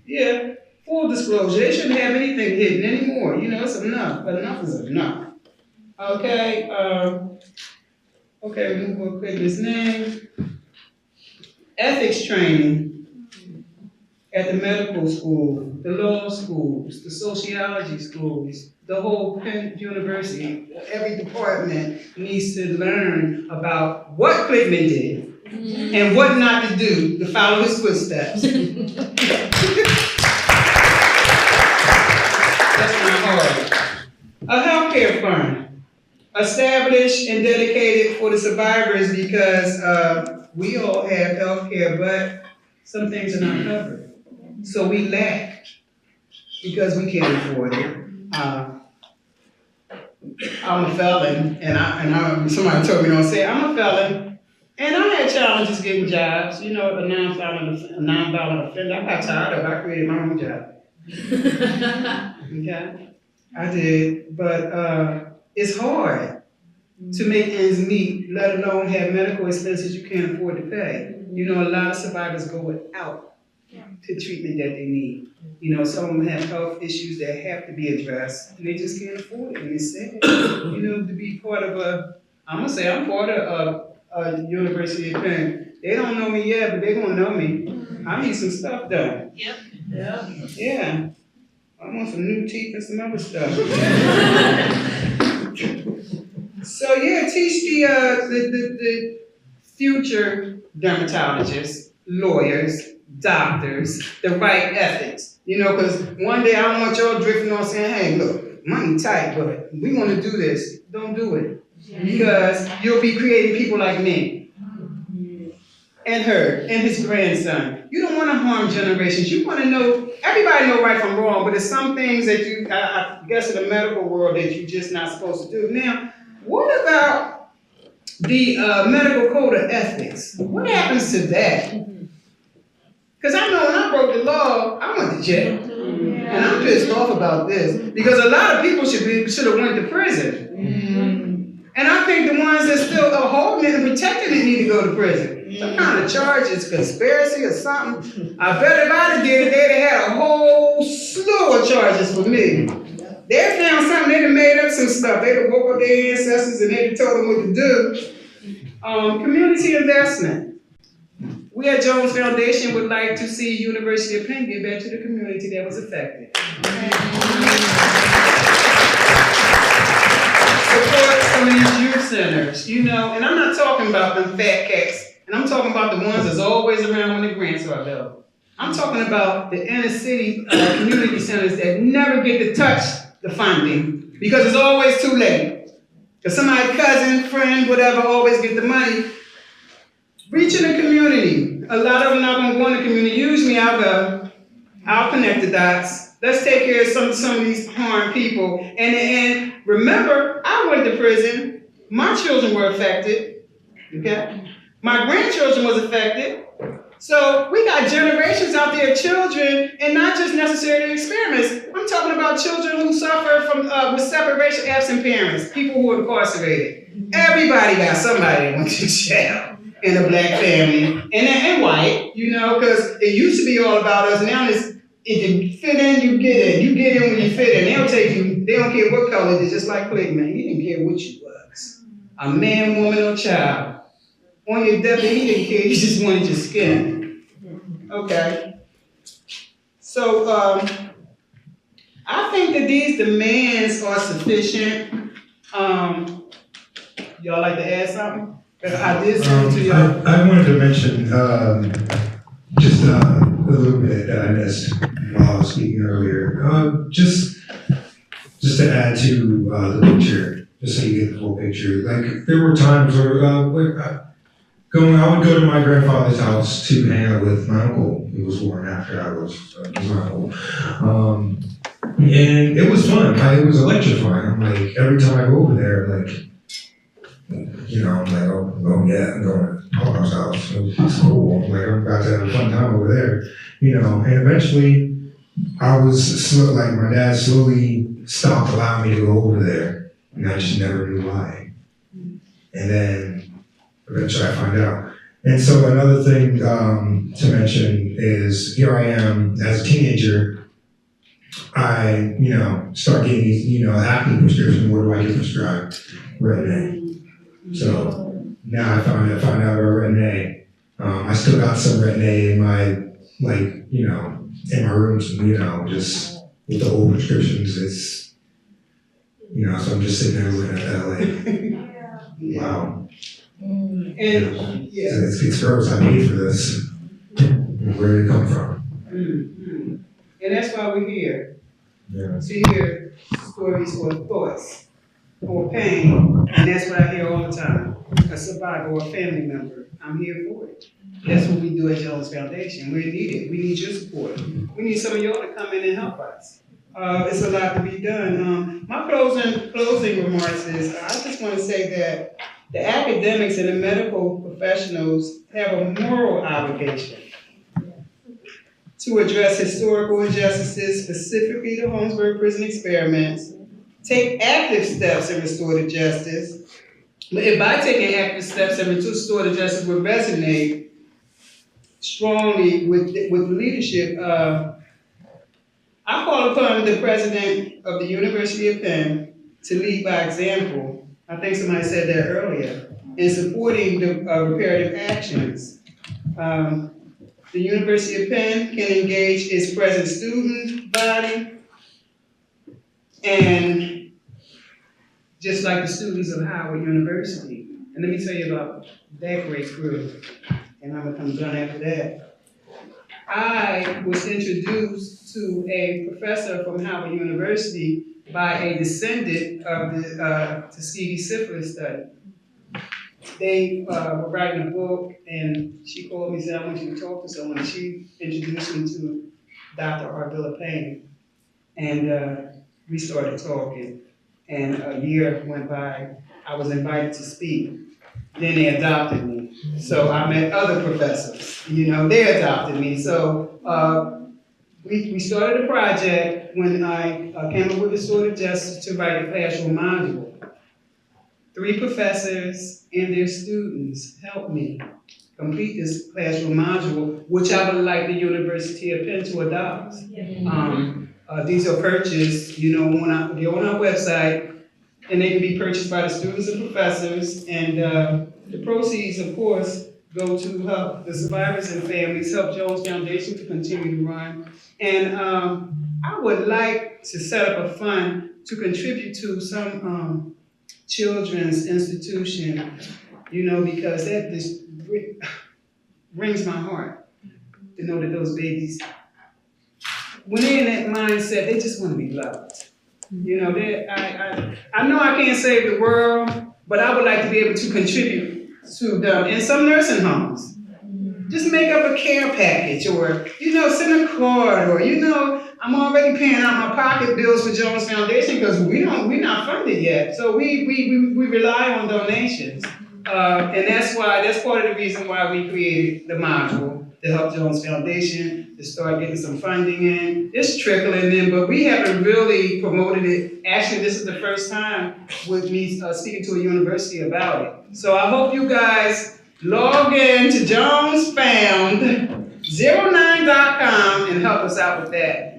Yeah. Full disclosure. They shouldn't have anything hidden anymore. You know, it's enough. But enough is enough. Okay. Remove his name. Ethics training at the medical school, the law schools, the sociology schools, the whole Penn University. Every department needs to learn about what Kligman did and what not to do to follow his footsteps. That's my heart. A healthcare fund, established and dedicated for the survivors because we all have healthcare, but some things are not covered. So we lack because we can't afford it. I'm a felon, and somebody told me don't say it. I'm a felon, and I had challenges getting jobs. You know, a non-violent offender. I got tired of it. I created my own job. Okay, I did, but it's hard to make ends meet, let alone have medical expenses you can't afford to pay. You know, a lot of survivors go without the treatment that they need. You know, some of them have health issues that have to be addressed, and they just can't afford it. And it's sad, you know, to be part of I'm part of a University of Penn. They don't know me yet, but they're gonna know me. I need some stuff done. Yep. Yeah. I want some new teeth and some other stuff. So yeah, teach the future dermatologists, lawyers, doctors, the right ethics. You know, because one day I don't want y'all drifting on saying, hey, look, money tight, but we want to do this. Don't do it. Because you'll be creating people like me and her and his grandson. You don't want to harm generations. You want to know, everybody know right from wrong, but there's some things that you, I guess in the medical world that you're just not supposed to do. Now, what about the medical code of ethics? What happens to that? Because I know when I broke the law, I went to jail. And I'm pissed off about this. Because a lot of people should have went to prison. And I think the ones that still are holding it and protecting it need to go to prison. Some kind of charges, conspiracy or something. I bet if I'd have did it, they'd have had a whole slew of charges for me. They found something, they'd have made up some stuff. They'd have woke up their ancestors and they'd have told them what to do. Community investment. We at Jones Foundation would like to see University of Penn give back to the community that was affected. Support some of these youth centers, you know, and I'm not talking about them fat cats, and I'm talking about the ones that's always around when the grants are available. I'm talking about the inner city community centers that never get to touch the funding because it's always too late. Because somebody's cousin, friend, whatever, always get the money. Reaching the community. A lot of them not gonna go in the community. Usually I'll go, I'll connect the dots. Let's take care of some of these harmed people. And remember, I went to prison. My children were affected. Okay? My grandchildren was affected. So we got generations out there, children, and not just necessarily experiments. I'm talking about children who suffer from with separation, absent parents, people who are incarcerated. Everybody got somebody that went to jail in a black family and white, you know, because it used to be all about us. Now it's if you fit in, you get in. You get in when you fit in. They don't take you. They don't care what color it is. Just like Kligman, he didn't care what you was, a man, woman, or child. On your deathbed, he didn't care. He just wanted your skin. Okay. So I think that these demands are sufficient. Y'all like to add something? I did send it to y'all. I wanted to mention just a little bit that I missed while I was speaking earlier. Just to add to the picture, just so you get the full picture. Like there were times where I would go to my grandfather's house to hang out with my uncle, who was born after I was my uncle. And it was fun. It was electrifying. I'm like, every time I go over there, like, you know, I'm like, oh yeah, I'm going to Paul's house. It's cool. I'm like, I'm about to have a fun time over there. You know, and eventually I was my dad slowly stopped allowing me to go over there. And I just never knew why. And then eventually I find out. And so another thing to mention is here I am as a teenager. I, you know, start getting these, acne prescriptions. Where do I get prescribed? Retin-A. So now I found out about Retin-A. I still got some Retin-A in my, in my rooms, just with the old prescriptions. It's, so I'm just sitting there looking at that like, wow. And it's gross. I paid for this. Where did it come from? Mm-hmm. And that's why we're here. Yeah. To hear stories or thoughts or pain. And that's what I hear all the time. A survivor or a family member. I'm here for it. That's what we do at Jones Foundation. We're needed. We need your support. We need some of y'all to come in and help us. It's a lot to be done. My closing remarks is I just want to say that the academics and the medical professionals have a moral obligation to address historical injustices, specifically the Holmesburg Prison experiments, take active steps in restorative justice. But by taking active steps in restorative justice would resonate strongly with the leadership. I call upon the president of the University of Penn to lead by example. I think somebody said that earlier, in supporting the reparative actions. The University of Penn can engage its present student body, and just like the students of Howard University. And let me tell you about that great group, and I'm gonna come done after that. I was introduced to a professor from Howard University by a descendant of the Tuskegee syphilis study. They were writing a book, and she called me and said, I want you to talk to someone. And she introduced me to Dr. Arvilla Payne. And we started talking. And a year went by. I was invited to speak. Then they adopted me. So I met other professors. They adopted me. So we started a project when I came up with Restorative Justice to write a classroom module. 3 professors and their students helped me complete this classroom module, which I would like the University of Penn to adopt. These are purchased, they're on our website, and they can be purchased by the students and professors, and the proceeds, of course, go to help the survivors and families, help Jones Foundation to continue to run. And I would like to set up a fund to contribute to some children's institution, because that just rings my heart to know that those babies, when they're in that mindset, they just want to be loved. I know I can't save the world, but I would like to be able to contribute to them in some nursing homes. Just make up a care package, or send a card, or I'm already paying out my pocket bills for Jones Foundation because we're not funded yet. So we rely on donations, and that's part of the reason why we created the module to help Jones Foundation to start getting some funding in. It's trickling in, but we haven't really promoted it. Actually, this is the first time with me speaking to a university about it. So I hope you guys log in to jonesfound09.com and help us out with that.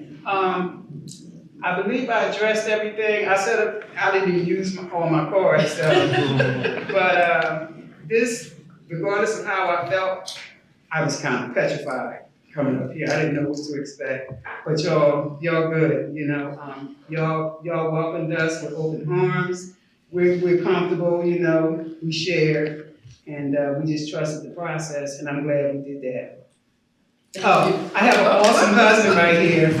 I believe I addressed everything. I said I didn't even use all my cards, but this, regardless of how I felt, I was kind of petrified coming up here. I didn't know what to expect, but y'all good, y'all welcomed us with open arms. We're comfortable, we share, and we just trusted the process, and I'm glad we did that. Oh, I have an awesome husband right here.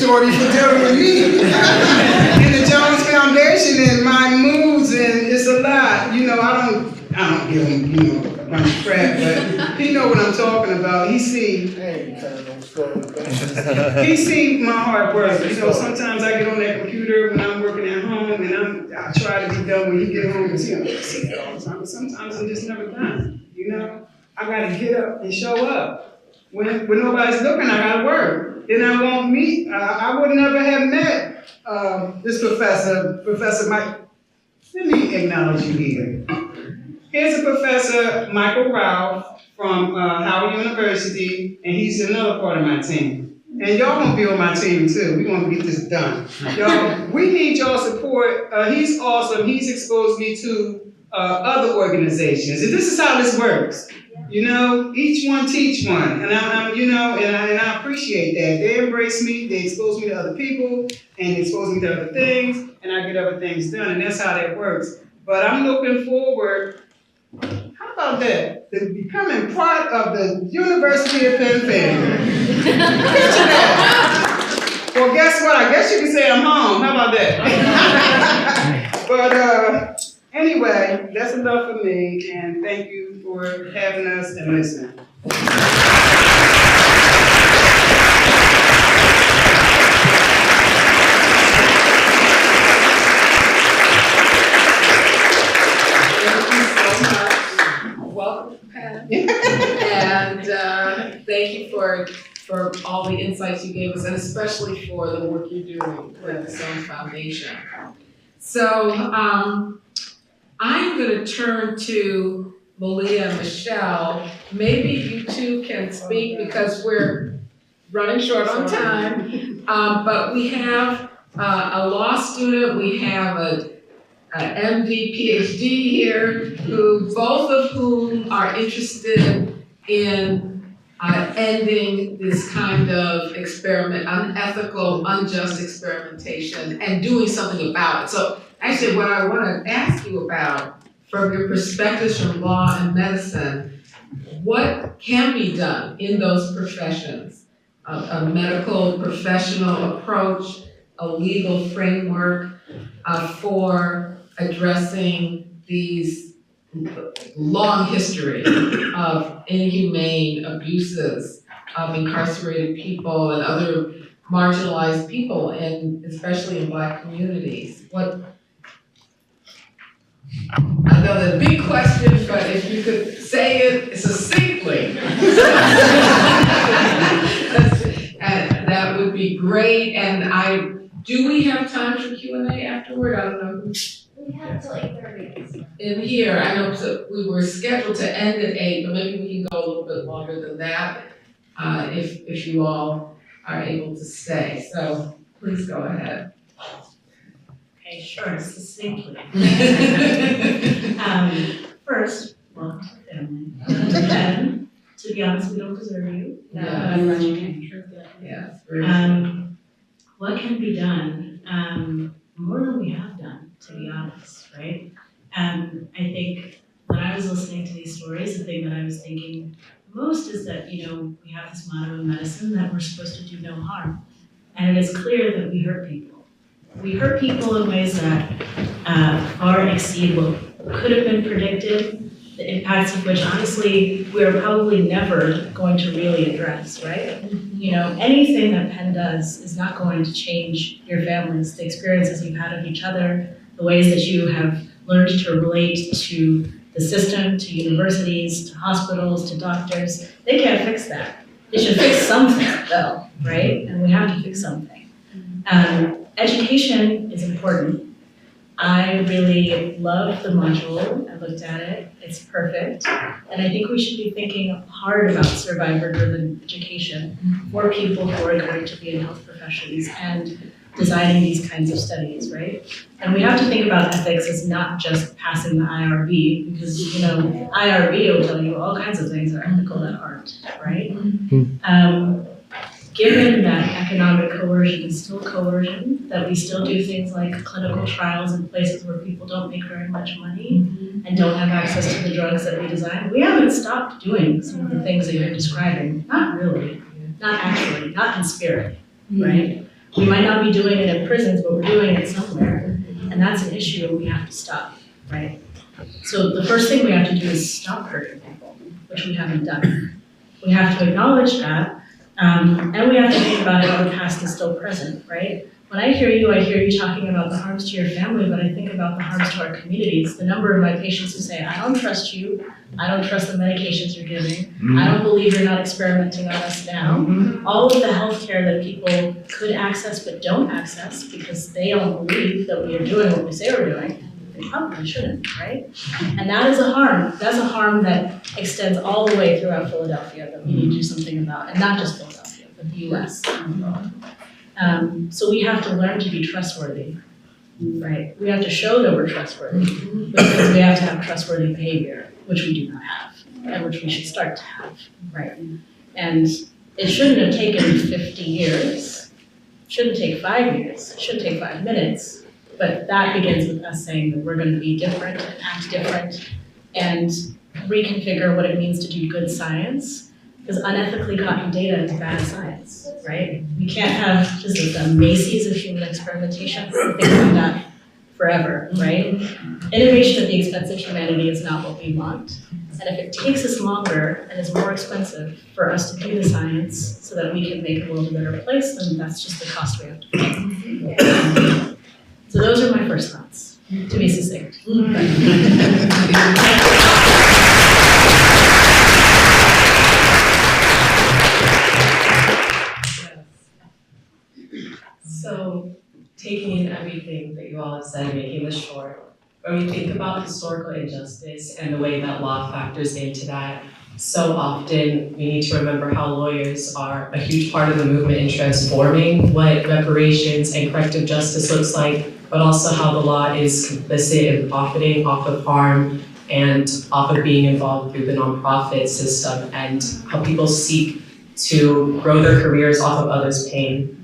For dealing with me and the Jones Foundation and my moves, and it's a lot. I don't give him, a bunch of crap, but he know what I'm talking about. He see my hard work. Sometimes I get on that computer when I'm working at home, and I try to be done when he get home, because I see it all the time. But sometimes I'm just never done. I gotta get up and show up. When nobody's looking, I gotta work. Then I won't meet, I would never have met this Professor Mike. Let me acknowledge you here. Here's a Professor Michael Ralph from Howard University, and he's another part of my team. And y'all gonna be on my team too. We're gonna get this done. Y'all, we need y'all support. He's awesome. He's exposed me to other organizations. And this is how this works. Each one teach one, and I appreciate that. They embrace me, they expose me to other people, and expose me to other things, and I get other things done, and that's how that works. But I'm looking forward, how about that? To becoming part of the University of Penn family. Picture that. Well, guess what? I guess you can say I'm home. How about that? But anyway, that's enough for me, and thank you for having us and listening. Welcome, Penn. And thank you for all the insights you gave us, and especially for the work you're doing with the Jones Foundation. So I'm going to turn to Malia and Michelle. Maybe you two can speak because we're running short on time. But we have a law student, we have a MD, PhD here, both of whom are interested in ending this kind of unethical, unjust experimentation and doing something about it. So actually what I want to ask you about, from your perspectives from law and medicine, what can be done in those professions? A medical professional approach, a legal framework for addressing these long history of inhumane abuses of incarcerated people and other marginalized people, and especially in Black communities. I know the big question, but if you could say it succinctly. And that would be great, and do we have time for Q&A afterward? I don't know. We have till 8:30. In here, I know we were scheduled to end at 8, but maybe we can go a little bit longer than that, if you all are able to stay. So please go ahead. Okay, sure, succinctly. First, welcome to the family. Penn, to be honest, we don't deserve you. Yeah. I'm glad you came. Yeah. What can be done? More than we have done, to be honest, right? I think when I was listening to these stories, the thing that I was thinking most is that, we have this motto in medicine that we're supposed to do no harm. And it is clear that we hurt people. We hurt people in ways that far exceed what could have been predicted, the impacts of which honestly we are probably never going to really address, right? Anything that Penn does is not going to change your families, the experiences you've had of each other, the ways that you have learned to relate to the system, to universities, to hospitals, to doctors. They can't fix that. They should fix something though, right? And we have to fix something. Education is important. I really love the module. I looked at it. It's perfect. And I think we should be thinking hard about survivor-driven education for people who are going to be in health professions and designing these kinds of studies, right? And we have to think about ethics as not just passing the IRB, because, IRB will tell you all kinds of things are ethical that aren't, right? Given that economic coercion is still coercion, that we still do things like clinical trials in places where people don't make very much money and don't have access to the drugs that we design, we haven't stopped doing some of the things that you're describing. Not really, not actually, not in spirit, right? We might not be doing it in prisons, but we're doing it somewhere. And that's an issue and we have to stop, right? So the first thing we have to do is stop hurting people, which we haven't done. We have to acknowledge that. And we have to think about how the past is still present, right? When I hear you talking about the harms to your family, but I think about the harms to our communities. The number of my patients who say, I don't trust you, I don't trust the medications you're giving, I don't believe you're not experimenting on us now. All of the healthcare that people could access but don't access because they don't believe that we are doing what we say we're doing, they probably shouldn't, right? And that is a harm. That's a harm that extends all the way throughout Philadelphia that we need to do something about, and not just Philadelphia, but the US and the world. So we have to learn to be trustworthy, right? We have to show that we're trustworthy, because we have to have trustworthy behavior, which we do not have, and which we should start to have, right? And it shouldn't have taken 50 years, it shouldn't take 5 years, it shouldn't take 5 minutes. But that begins with us saying that we're going to be different and act different and reconfigure what it means to do good science. Because unethically gotten data is bad science, right? We can't have just the Macy's of human experimentation. Think about that forever, right? Innovation at the expense of humanity is not what we want. And if it takes us longer and is more expensive for us to do the science so that we can make the world a better place, then that's just the cost we have to pay. So those are my first thoughts, to be succinct. So, taking in everything that you all have said, making this short, when we think about historical injustice and the way that law factors into that, so often we need to remember how lawyers are a huge part of the movement in transforming what reparations and corrective justice looks like, but also how the law is complicit in profiting off of harm and off of being involved through the nonprofit system, and how people seek to grow their careers off of others' pain.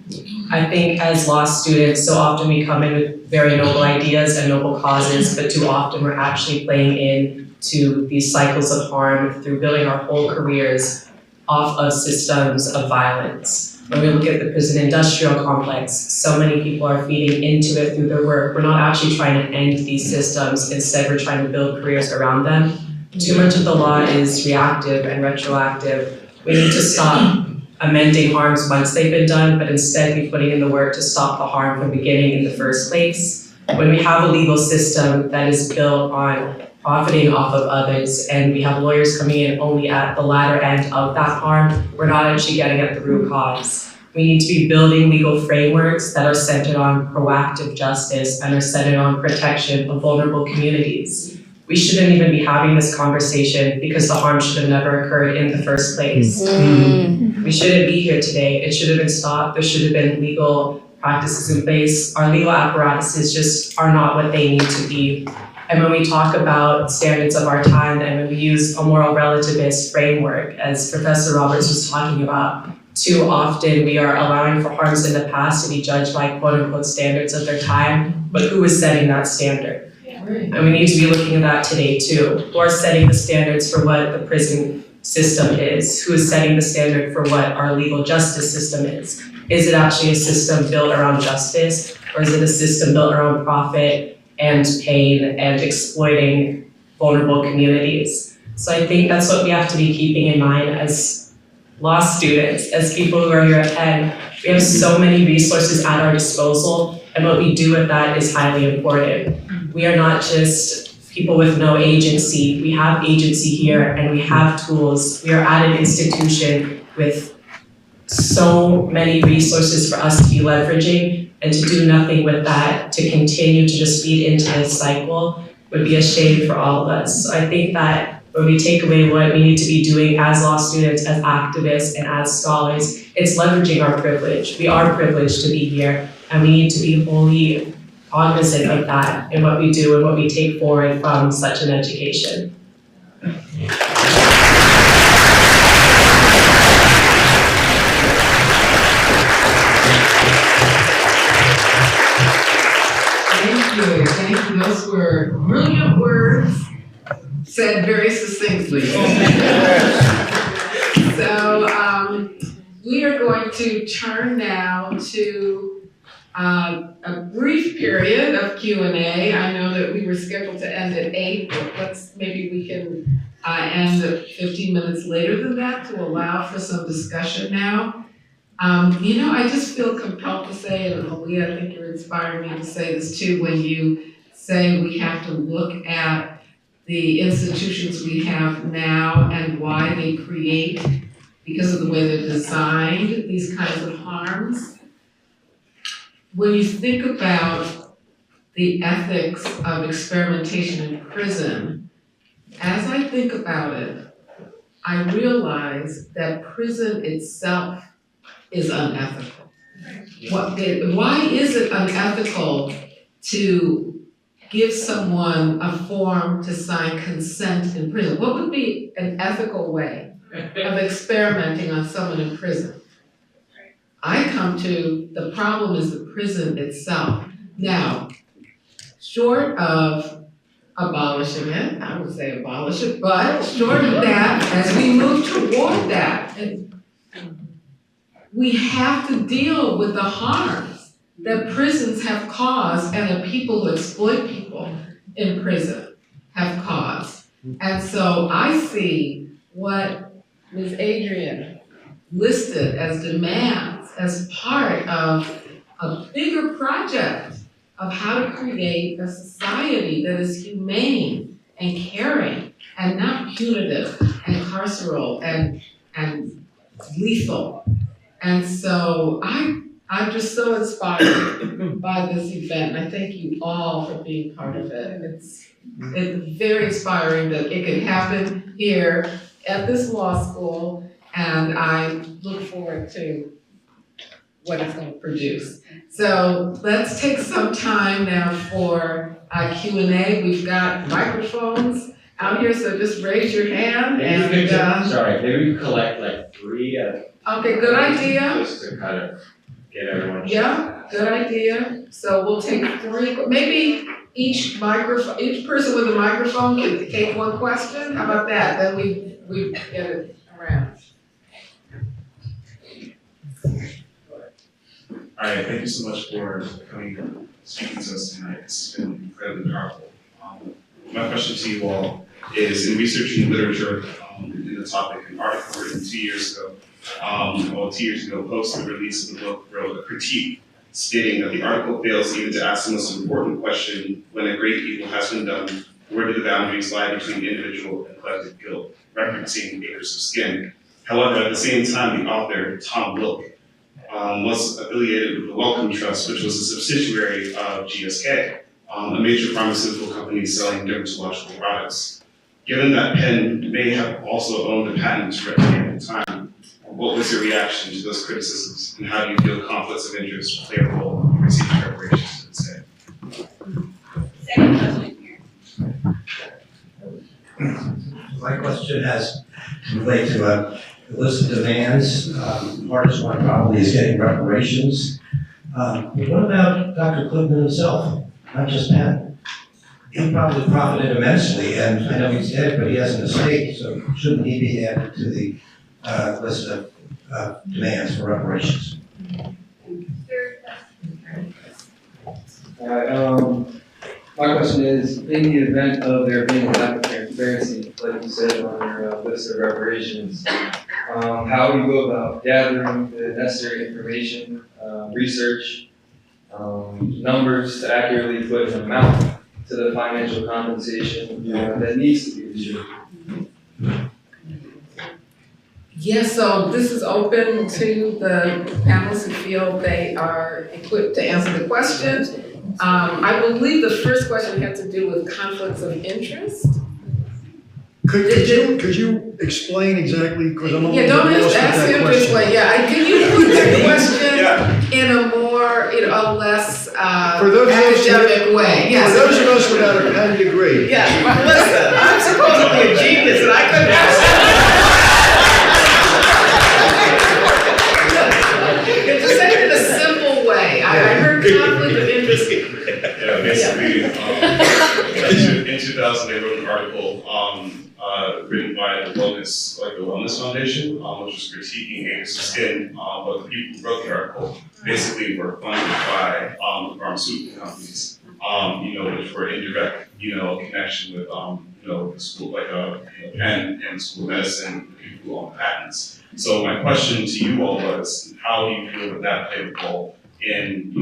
I think as law students, so often we come in with very noble ideas and noble causes, but too often we're actually playing into these cycles of harm through building our whole careers off of systems of violence. When we look at the prison industrial complex, so many people are feeding into it through their work. We're not actually trying to end these systems. Instead, we're trying to build careers around them. Too much of the law is reactive and retroactive. We need to stop amending harms once they've been done, but instead be putting in the work to stop the harm from beginning in the first place. When we have a legal system that is built on profiting off of others, and we have lawyers coming in only at the latter end of that harm, we're not actually getting at the root cause. We need to be building legal frameworks that are centered on proactive justice and are centered on protection of vulnerable communities. We shouldn't even be having this conversation because the harm should have never occurred in the first place. We shouldn't be here today. It should have been stopped. There should have been legal practices in place. Our legal apparatuses just are not what they need to be. And when we talk about standards of our time and when we use a moral relativist framework, as Professor Roberts was talking about, too often we are allowing for harms in the past to be judged by quote unquote standards of their time, but who is setting that standard? And we need to be looking at that today too. Who are setting the standards for what the prison system is? Who is setting the standard for what our legal justice system is? Is it actually a system built around justice, or is it a system built around profit and pain and exploiting vulnerable communities? So I think that's what we have to be keeping in mind as law students, as people who are here at Penn. We have so many resources at our disposal, and what we do with that is highly important. We are not just people with no agency. We have agency here, and we have tools. We are at an institution with so many resources for us to be leveraging, and to do nothing with that, to continue to just feed into this cycle, would be a shame for all of us. So I think that when we take away what we need to be doing as law students, as activists, and as scholars, it's leveraging our privilege. We are privileged to be here, and we need to be wholly cognizant of that in what we do and what we take forward from such an education. Thank you. Those were brilliant words, said very succinctly. So we are going to turn now to a brief period of Q&A. I know that we were scheduled to end at 8, but maybe we can end 15 minutes later than that to allow for some discussion now. I just feel compelled to say, and Aaliyah, I think you're inspiring me to say this too, when you say we have to look at the institutions we have now and why they create, because of the way they're designed, these kinds of harms. When you think about the ethics of experimentation in prison, as I think about it, I realize that prison itself is unethical. Why is it unethical to give someone a form to sign consent in prison? What would be an ethical way of experimenting on someone in prison? I come to the problem is the prison itself. Now, short of abolishing it, I would say abolish it, but short of that, as we move toward that, we have to deal with the harms that prisons have caused and the people who exploit people in prison have caused. And so I see what Ms. Adrian listed as demands as part of a bigger project of how to create a society that is humane and caring and not punitive and carceral and lethal. And so I'm just so inspired by this event. And I thank you all for being part of it. It's very inspiring that it can happen here at this law school, and I look forward to what it's going to produce. So let's take some time now for Q&A. We've got microphones out here, so just raise your hand and maybe we collect like 3 okay, good idea. just to kind of get everyone. Yeah, good idea. So we'll take 3, maybe each person with a microphone can take 1 question. How about that? Then we get it around. All right, thank you so much for coming and speaking to us tonight. It's been incredibly powerful. My question to you all is, in researching literature in the topic, an article written 2 years ago, post the release of the book, wrote a critique stating that the article fails even to ask the most important question: when a great evil has been done, where do the boundaries lie between individual and collective guilt, referencing acres of skin? However, at the same time, the author, Tom Wilk, was affiliated with the Wellcome Trust, which was a subsidiary of GSK, a major pharmaceutical company selling dermatological products. Given that Penn may have also owned a patent to Restorative at the time, what was your reaction to those criticisms, and how do you feel conflicts of interest play a role in receiving reparations to this day? Second question here. My question has to relate to a list of demands. The hardest one probably is getting reparations. What about Dr. Kligman himself, not just Penn? He probably profited immensely, and I know he's dead, but he has an estate, so shouldn't he be added to the list of demands for reparations? My question is, in the event of there being a lack of transparency, like you said on your list of reparations, how do you go about gathering the necessary information, research, numbers to accurately put an amount to the financial compensation that needs to be issued? Yes, so this is open to the panelists who feel they are equipped to answer the question. I believe the first question had to do with conflicts of interest. Could you explain exactly, because I'm a Yeah, little don't bit lost with ask that him this question. way, can you put the question in a more, a less For those of us who- academic way? Yes. For those of us without a Penn degree. Yeah, listen, I'm supposedly a genius and I couldn't answer. Just say it in a simple way. I heard conflict of interest. Yeah, basically, in 2000, they wrote an article written by the Wellness Foundation, which was critiquing acres of skin, but the people who wrote the article basically were funded by the pharmaceutical companies, which were indirect, connection with, the school, Penn and the School of Medicine, the people who own patents. So my question to you all was, how do you feel that played a role in,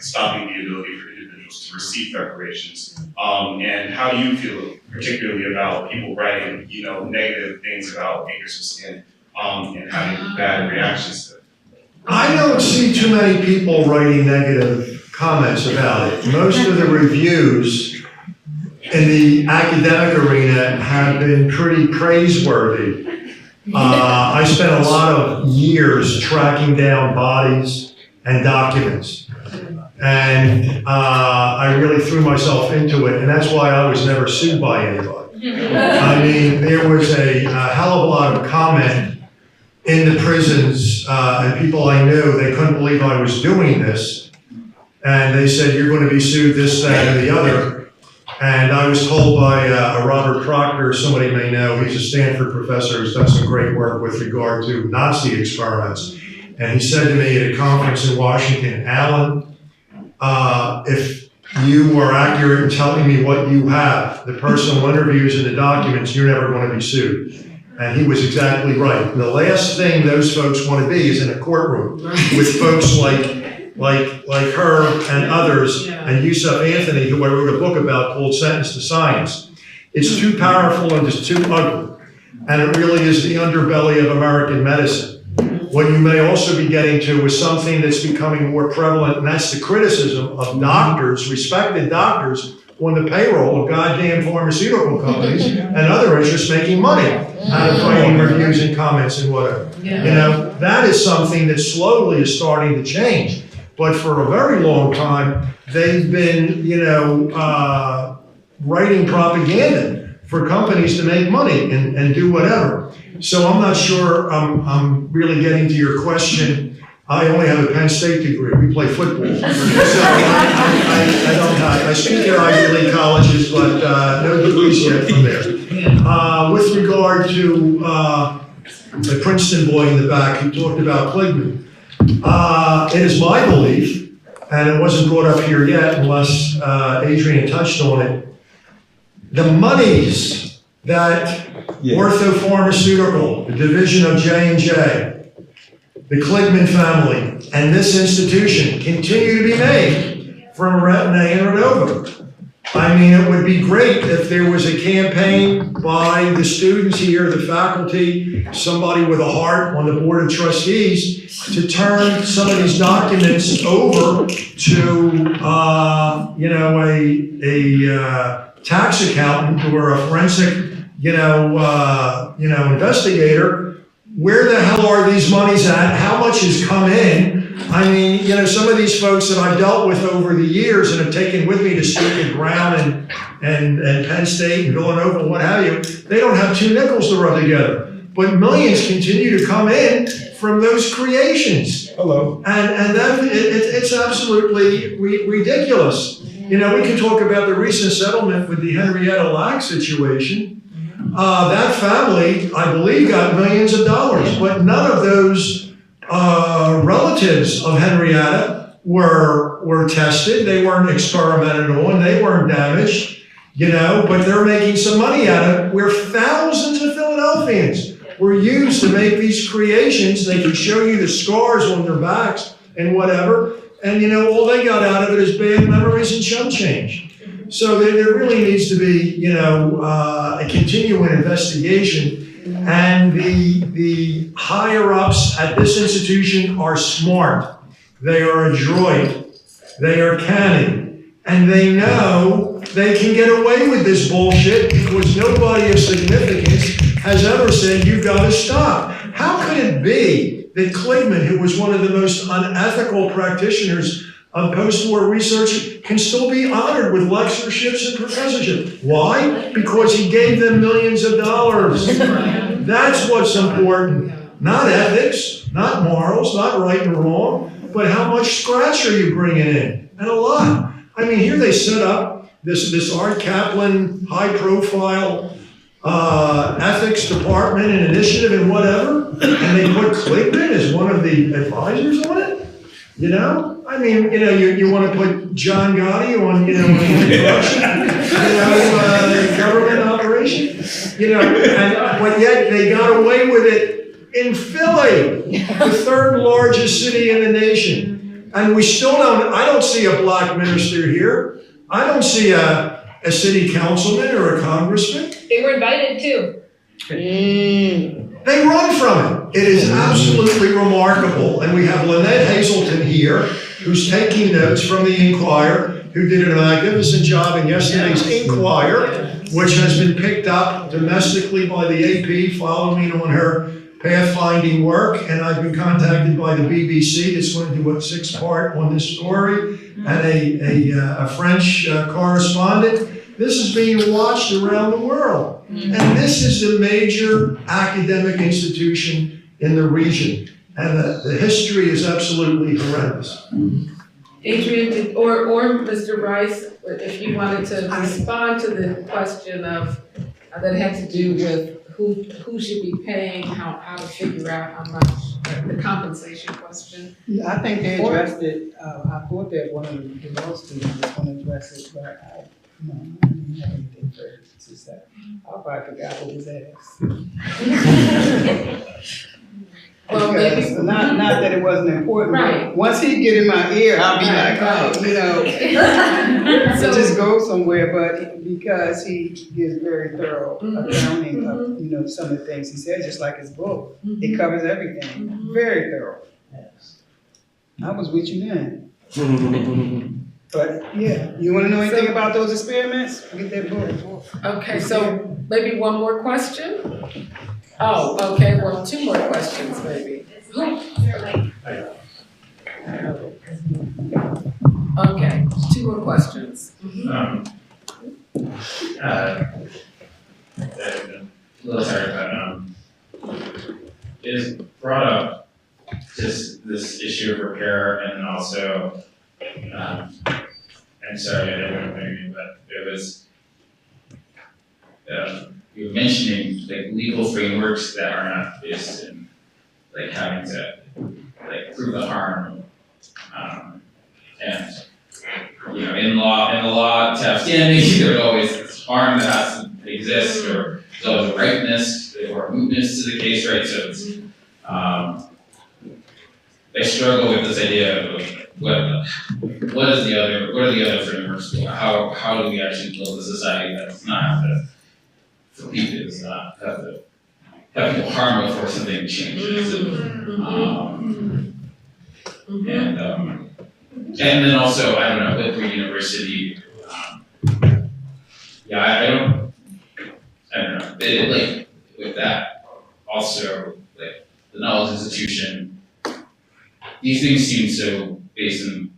stopping the ability for individuals to receive reparations? And how do you feel particularly about people writing, negative things about acres of skin, and having bad reactions to it? I don't see too many people writing negative comments about it. Most of the reviews in the academic arena have been pretty praiseworthy. I spent a lot of years tracking down bodies and documents. And I really threw myself into it, and that's why I was never sued by anybody. I mean, there was a hell of a lot of comment in the prisons, and people I knew, they couldn't believe I was doing this. And they said, you're going to be sued this, that, and the other. And I was told by a Robert Proctor, somebody may know, he's a Stanford professor who's done some great work with regard to Nazi experiments. And he said to me at a conference in Washington, Alan, if you are accurate in telling me what you have, the personal interviews and the documents, you're never going to be sued. And he was exactly right. And the last thing those folks want to be is in a courtroom with folks like her and others, and Yusuf Anthony, who I wrote a book about called Sentence to Science. It's too powerful and it's too ugly. And it really is the underbelly of American medicine. What you may also be getting to is something that's becoming more prevalent, and that's the criticism of doctors, respected doctors, on the payroll of goddamn pharmaceutical companies and other interests making money out of writing reviews and comments and whatever. That is something that slowly is starting to change. But for a very long time, they've been, writing propaganda for companies to make money and do whatever. So I'm not sure I'm really getting to your question. I only have a Penn State degree. We play football. So I don't have, I speak at Ivy League colleges, but no degrees yet from there. With regard to the Princeton boy in the back who talked about Kligman, it is my belief, and it wasn't brought up here yet unless Adrian touched on it, the monies that Orthopharmaceutical, the division of J&J, the Kligman family, and this institution continue to be made from Retin-A and Renova. I mean, it would be great if there was a campaign by the students here, the faculty, somebody with a heart on the board of trustees to turn some of these documents over to, a tax accountant or a forensic, investigator. Where the hell are these monies at? How much has come in? I mean, some of these folks that I've dealt with over the years and have taken with me to Stupid Brown and Penn State and Villanova and what have you, they don't have two nickels to rub together. But millions continue to come in from those creations. Hello. And that, it's absolutely ridiculous. We can talk about the recent settlement with the Henrietta Lack situation. That family, I believe, got millions of dollars, but none of those relatives of Henrietta were tested. They weren't experimented on. They weren't damaged, but they're making some money out of it, where thousands of Philadelphians were used to make these creations. They can show you the scars on their backs and whatever. And, all they got out of it is bad memories and chump change. So there really needs to be, a continuing investigation. And the higher ups at this institution are smart. They are adroit. They are canny. And they know they can get away with this bullshit because nobody of significance has ever said, you've got to stop. How could it be that Kligman, who was one of the most unethical practitioners of post-war research, can still be honored with lectureships and professorships? Why? Because he gave them millions of dollars. That's what's important. Not ethics, not morals, not right and wrong, but how much scratch are you bringing in? And a lot. I mean, here they set up this Art Kaplan high-profile ethics department and initiative and whatever, and they put Kligman as one of the advisors on it? I mean, you want to put John Gotti on, corruption, government operation, but yet they got away with it in Philly, the third largest city in the nation. And we still I don't see a black minister here. I don't see a city councilman or a congressman. They were invited too. They run from it. It is absolutely remarkable. And we have Lynette Hazelton here, who's taking notes from the Inquirer, who did a magnificent job in yesterday's Inquirer, which has been picked up domestically by the AP following on her pathfinding work. And I've been contacted by the BBC that's going to do a 6-part on this story, and a French correspondent. This is being watched around the world. And this is the major academic institution in the region. And the history is absolutely horrendous. Adrian, or Mr. Rice, if you wanted to respond to the question of, that had to do with who should be paying, how to figure out how much, the compensation question. Yeah, I think they addressed it. I thought that one of the law students was going to address it, but I didn't have anything further to say. I probably forgot what was asked. Well, maybe not that it wasn't important. Right. But once he get in my ear, I'll be So just go somewhere. But because he gives very thorough accounting of some of the things he said, just like his book, it covers everything. Very thorough. I was with you then. But yeah, you want to know anything about those experiments? Get that book. Okay, so maybe one more question? Oh, okay, well, 2 more questions maybe. Okay, 2 more questions. A little sorry, but it is brought up just this issue of repair, and then also, I'm sorry, I don't know, but it was you were mentioning like legal frameworks that are not based in like having to like prove the harm, and in the law to have standing, there's always this harm that has to exist, or there's always a rightness or mootness to the case, right? So it's I struggle with this idea of what are the other frameworks? How do we actually build a society that's not for people does not have people harm before something changes? And then also, I don't know, with the university, I don't know, like, with that, also, like, the knowledge institution, these things seem so based in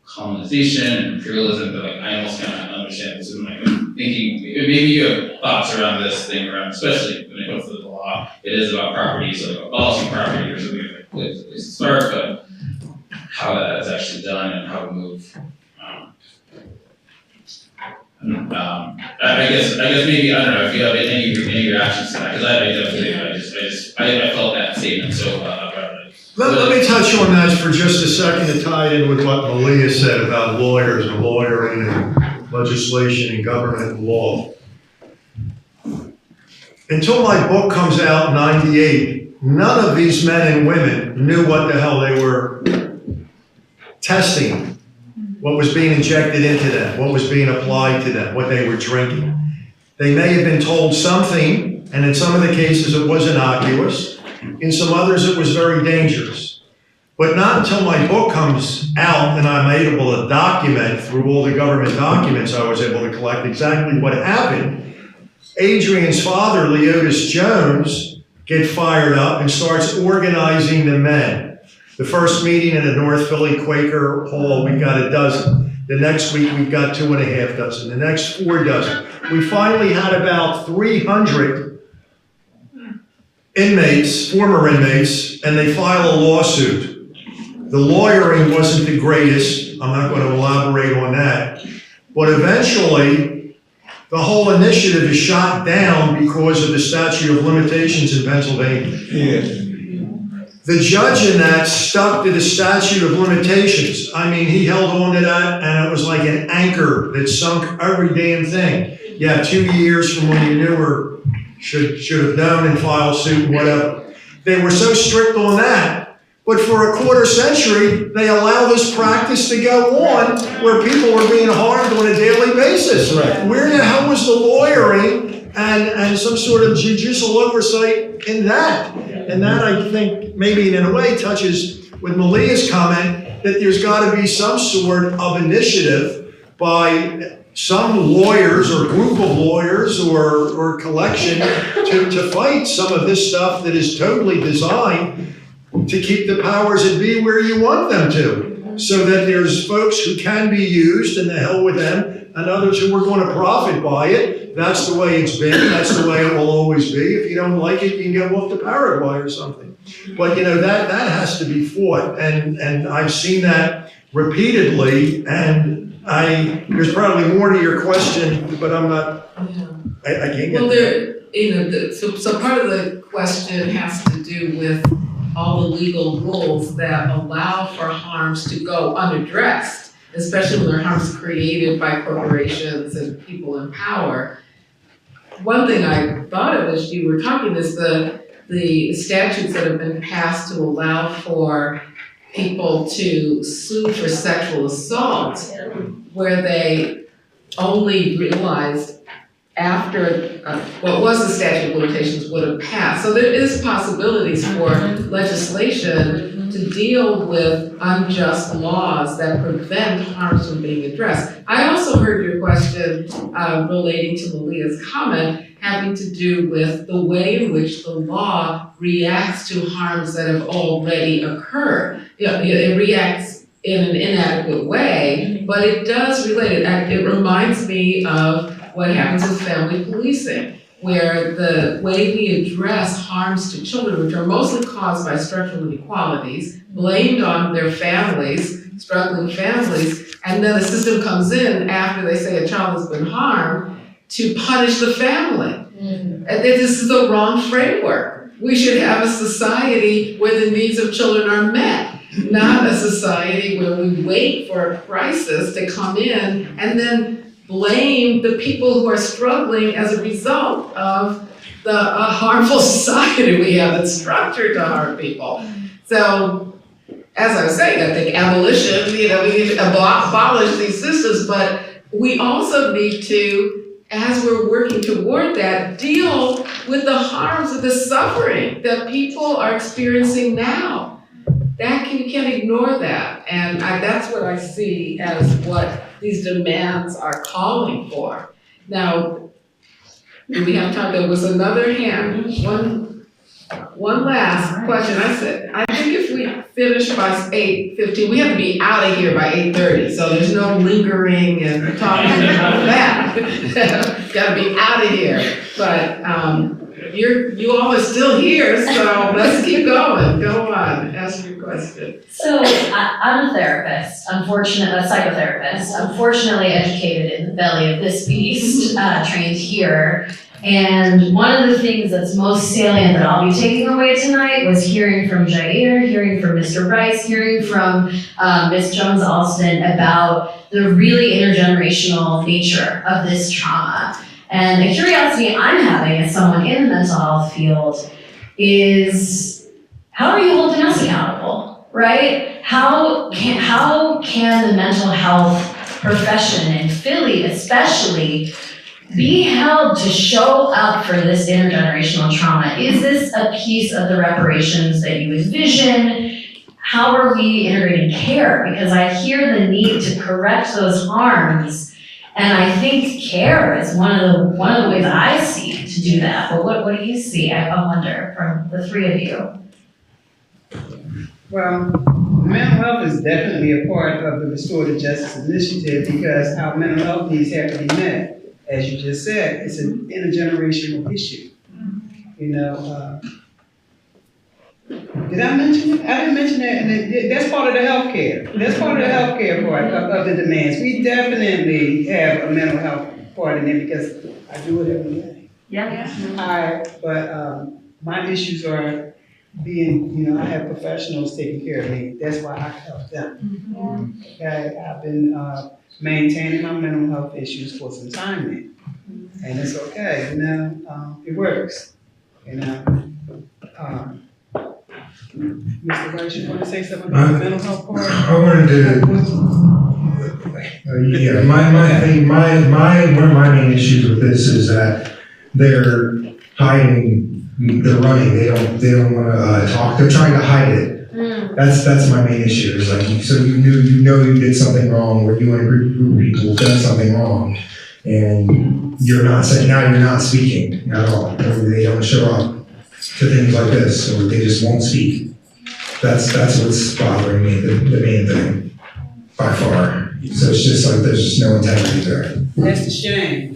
colonization and imperialism that, like, I almost kind of understand this, and like, I'm thinking, maybe you have thoughts around this thing around, especially when it comes to the law, it is about property, so like, abolishing property or something like place to start, but how that is actually done and how to move. I guess maybe, I don't know if you have any reactions to that, because I definitely, I felt that statement so about it. Let me touch on that for just a second to tie in with what Malia said about lawyers and lawyering and legislation and government and law. Until my book comes out in '98, none of these men and women knew what the hell they were testing, what was being injected into them, what was being applied to them, what they were drinking. They may have been told something, and in some of the cases it was innocuous. In some others it was very dangerous. But not until my book comes out and I'm able to document through all the government documents I was able to collect exactly what happened. Adrian's father, Leotis Jones, gets fired up and starts organizing the men. The first meeting in the North Philly Quaker Hall, we got a dozen. The next week, we've got 2.5 dozen. The next 4 dozen. We finally had about 300 inmates, former inmates, and they file a lawsuit. The lawyering wasn't the greatest. I'm not going to elaborate on that. But eventually, the whole initiative is shot down because of the statute of limitations in Pennsylvania. Yeah. The judge in that stuck to the statute of limitations. I mean, he held on to that, and it was like an anchor that sunk every damn thing. Yeah, 2 years from when you knew or should have known and filed suit and whatever. They were so strict on that. But for a quarter century, they allow this practice to go on where people were being harmed on a daily basis. Right. Where the hell was the lawyering and some sort of judicial oversight in that? And that, I think, maybe in a way touches with Malia's comment that there's got to be some sort of initiative by some lawyers or group of lawyers or collection to fight some of this stuff that is totally designed to keep the powers that be where you want them to, so that there's folks who can be used, and the hell with them, and others who are going to profit by it. That's the way it's been. That's the way it will always be. If you don't like it, you can go off to Paraguay or something. But that has to be fought, and I've seen that repeatedly. And there's probably more to your question, but I'm not. I can't get. Well, so part of the question has to do with all the legal rules that allow for harms to go unaddressed, especially when they're harms created by corporations and people in power. One thing I thought of as you were talking is the statutes that have been passed to allow for people to sue for sexual assault, where they only realized after what was the statute of limitations would have passed. So there is possibilities for legislation to deal with unjust laws that prevent harms from being addressed. I also heard your question relating to Malia's comment having to do with the way in which the law reacts to harms that have already occurred. It reacts in an inadequate way, but it does relate. It reminds me of what happens with family policing, where the way we address harms to children, which are mostly caused by structural inequalities, blamed on their families, struggling families, and then a system comes in after they say a child has been harmed to punish the family. And this is the wrong framework. We should have a society where the needs of children are met, not a society where we wait for a crisis to come in and then blame the people who are struggling as a result of the harmful society we have that's structured to harm people. So as I was saying, I think abolition, we need to abolish these systems, but we also need to, as we're working toward that, deal with the harms of the suffering that people are experiencing now. You can't ignore that. And that's what I see as what these demands are calling for. Now, do we have time? There was another hand, one last question. I think if we finish by 8:15, we have to be out of here by 8:30, so there's no lingering and talking about that. Gotta be out of here, but, you all are still here, so let's keep going. Go on, ask your question. So I'm a therapist, a psychotherapist, unfortunately educated in the belly of this beast, trained here. And one of the things that's most salient that I'll be taking away tonight was hearing from Jair, hearing from Mr. Rice, hearing from Ms. Jones-Alston about the really intergenerational nature of this trauma. And the curiosity I'm having as someone in the mental health field is, how are you holding us accountable, right? How can the mental health profession in Philly especially be held to show up for this intergenerational trauma? Is this a piece of the reparations that you envision? How are we integrating care? Because I hear the need to correct those harms, and I think care is one of the ways I see to do that. But what do you see? I wonder from the three of you. Well, mental health is definitely a part of the Restorative Justice Initiative because our mental health needs have to be met. As you just said, it's an intergenerational issue. Did I mention it? I didn't mention that, and that's part of the healthcare. That's part of the healthcare part of the demands. We definitely have a mental health part in there because I do it every day. Yeah. But my issues are being, I have professionals taking care of me. That's why I help them. Okay, I've been maintaining my mental health issues for some time now, and it's okay. It works. Mr. Rice, you want to say something about the mental health part? I wanted to, one of my main issues with this is that they're hiding, they're running, they don't want to talk, they're trying to hide it. That's my main issue, is like, so you did something wrong, or you and a group of people done something wrong, and you're not saying, now you're not speaking at all. They don't show up to things like this, or they just won't speak. That's what's bothering me, the main thing, by far. So it's just like, there's just no integrity there. That's the shame.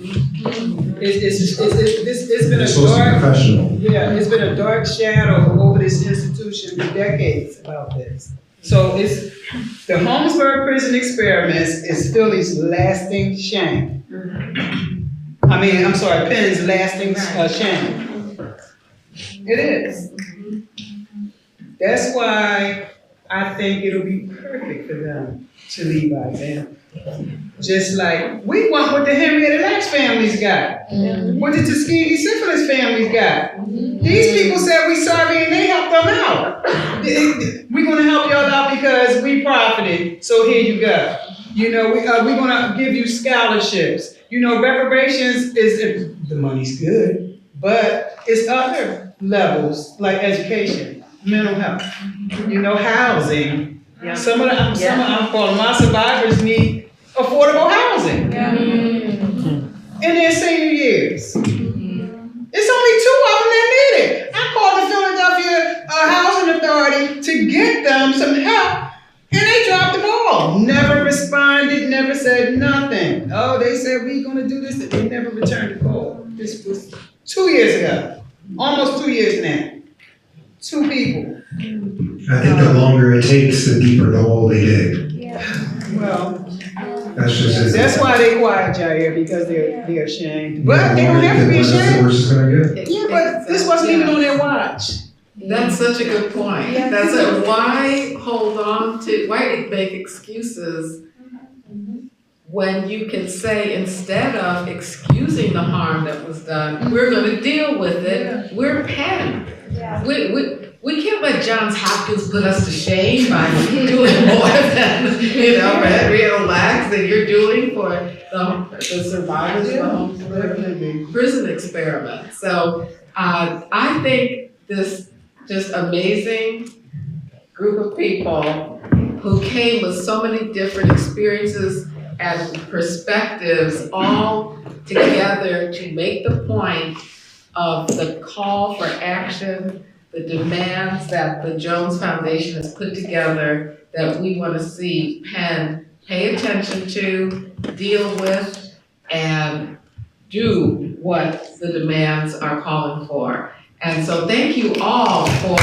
It's been a supposed to be professional. it's been a dark shadow over this institution for decades about this. So the Holmesburg Prison experiments is Philly's lasting shame. Penn's lasting shame. It is. That's why I think it'll be perfect for them to lead by example. Just like we want what the Henrietta Lacks families got, what the Tuskegee syphilis families got. These people said we sorry and they helped them out. We're gonna help y'all out because we profited, so here you go. We're gonna give you scholarships. Reparations is, the money's good, but it's other levels like education, mental health, housing. Yeah. Some of my survivors need affordable housing in their senior years. It's only 2 of them that need it. I called the Philadelphia Housing Authority to get them some help, and they dropped the ball. Never responded, never said nothing. Oh, they said we're gonna do this, and they never returned the call. This was 2 years ago, almost 2 years now. 2 people. I think the longer it takes, the deeper the hole they dig. Well, That's just it. that's why they quiet, Jair, because they're ashamed. But they don't have to be The ashamed. worse it's gonna get. Yeah, but this wasn't even on their watch. That's such a good point. Why hold on to, why make excuses when you can say, instead of excusing the harm that was done, we're gonna deal with it, we're Penn. we can't let Johns Hopkins put us to shame by doing more than, for Henrietta Lacks that you're doing for the survivors of the Holmesburg Prison experiment. So I think this just amazing group of people who came with so many different experiences and perspectives all together to make the point of the call for action, the demands that the Jones Foundation has put together that we want to see Penn pay attention to, deal with, and do what the demands are calling for. And so thank you all for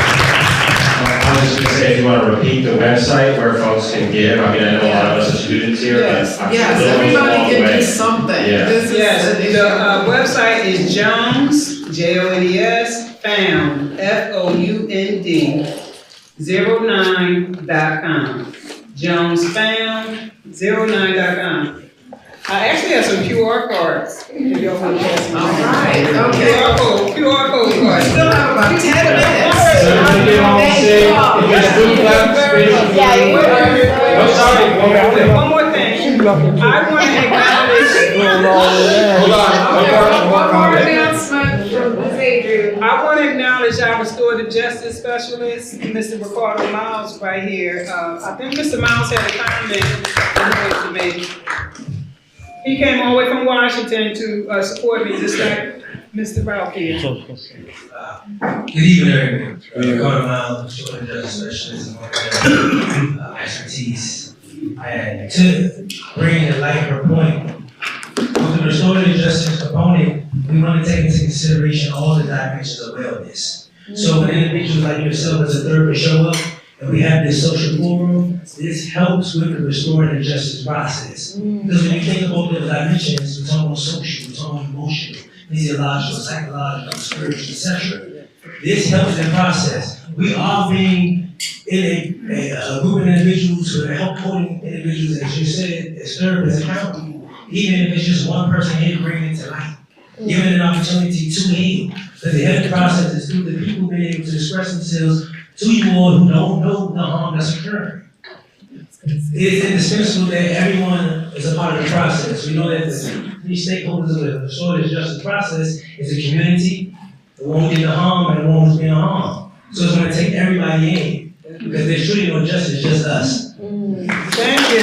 I was just gonna say, if you want to repeat the website where folks can give, I mean, I know a lot of us are students here, Yes, but. yes, everybody can do something. Yeah. This is Yes, an issue. the website is Jones, Jones, found, FOUND, 09.com. JonesFound09.com. I actually have some QR cards. If y'all want to pass them. All right, okay. QR code cards. Still have about 10 minutes. So if you all say, if it's blue flags, One more thing. I want to acknowledge. Hold on, One more announcement from Ms. Adrian. I want to acknowledge our restorative justice specialist, Mr. Ricardo Miles, right here. I think Mr. Miles had a comment to make. He came all the way from Washington to support me, just like Mr. Ralph here. Good evening, everyone. Ricardo Miles, restorative justice specialist, and expertise. And to bring to light her point, with the restorative justice component, we want to take into consideration all the dimensions of wellness. So when individuals like yourself as a therapist show up, and we have this social forum, this helps with the restorative justice process. Because when you think about those dimensions, we're talking about social, we're talking about emotional, physiological, psychological, spiritual, etc. This helps the process. We are being in a group of individuals who are help holding individuals, as you said, as therapists accountable. Even if it's just one person here bringing it to light, giving an opportunity to heal. Because the healing process is through the people being able to express themselves to you all who don't know the harm that's occurring. It is indispensable that everyone is a part of the process. We know that the three stakeholders of the restorative justice process is the community, the one who did the harm, and the one who's being harmed. So it's going to take everybody in, because there's truly no justice, just us. Thank you.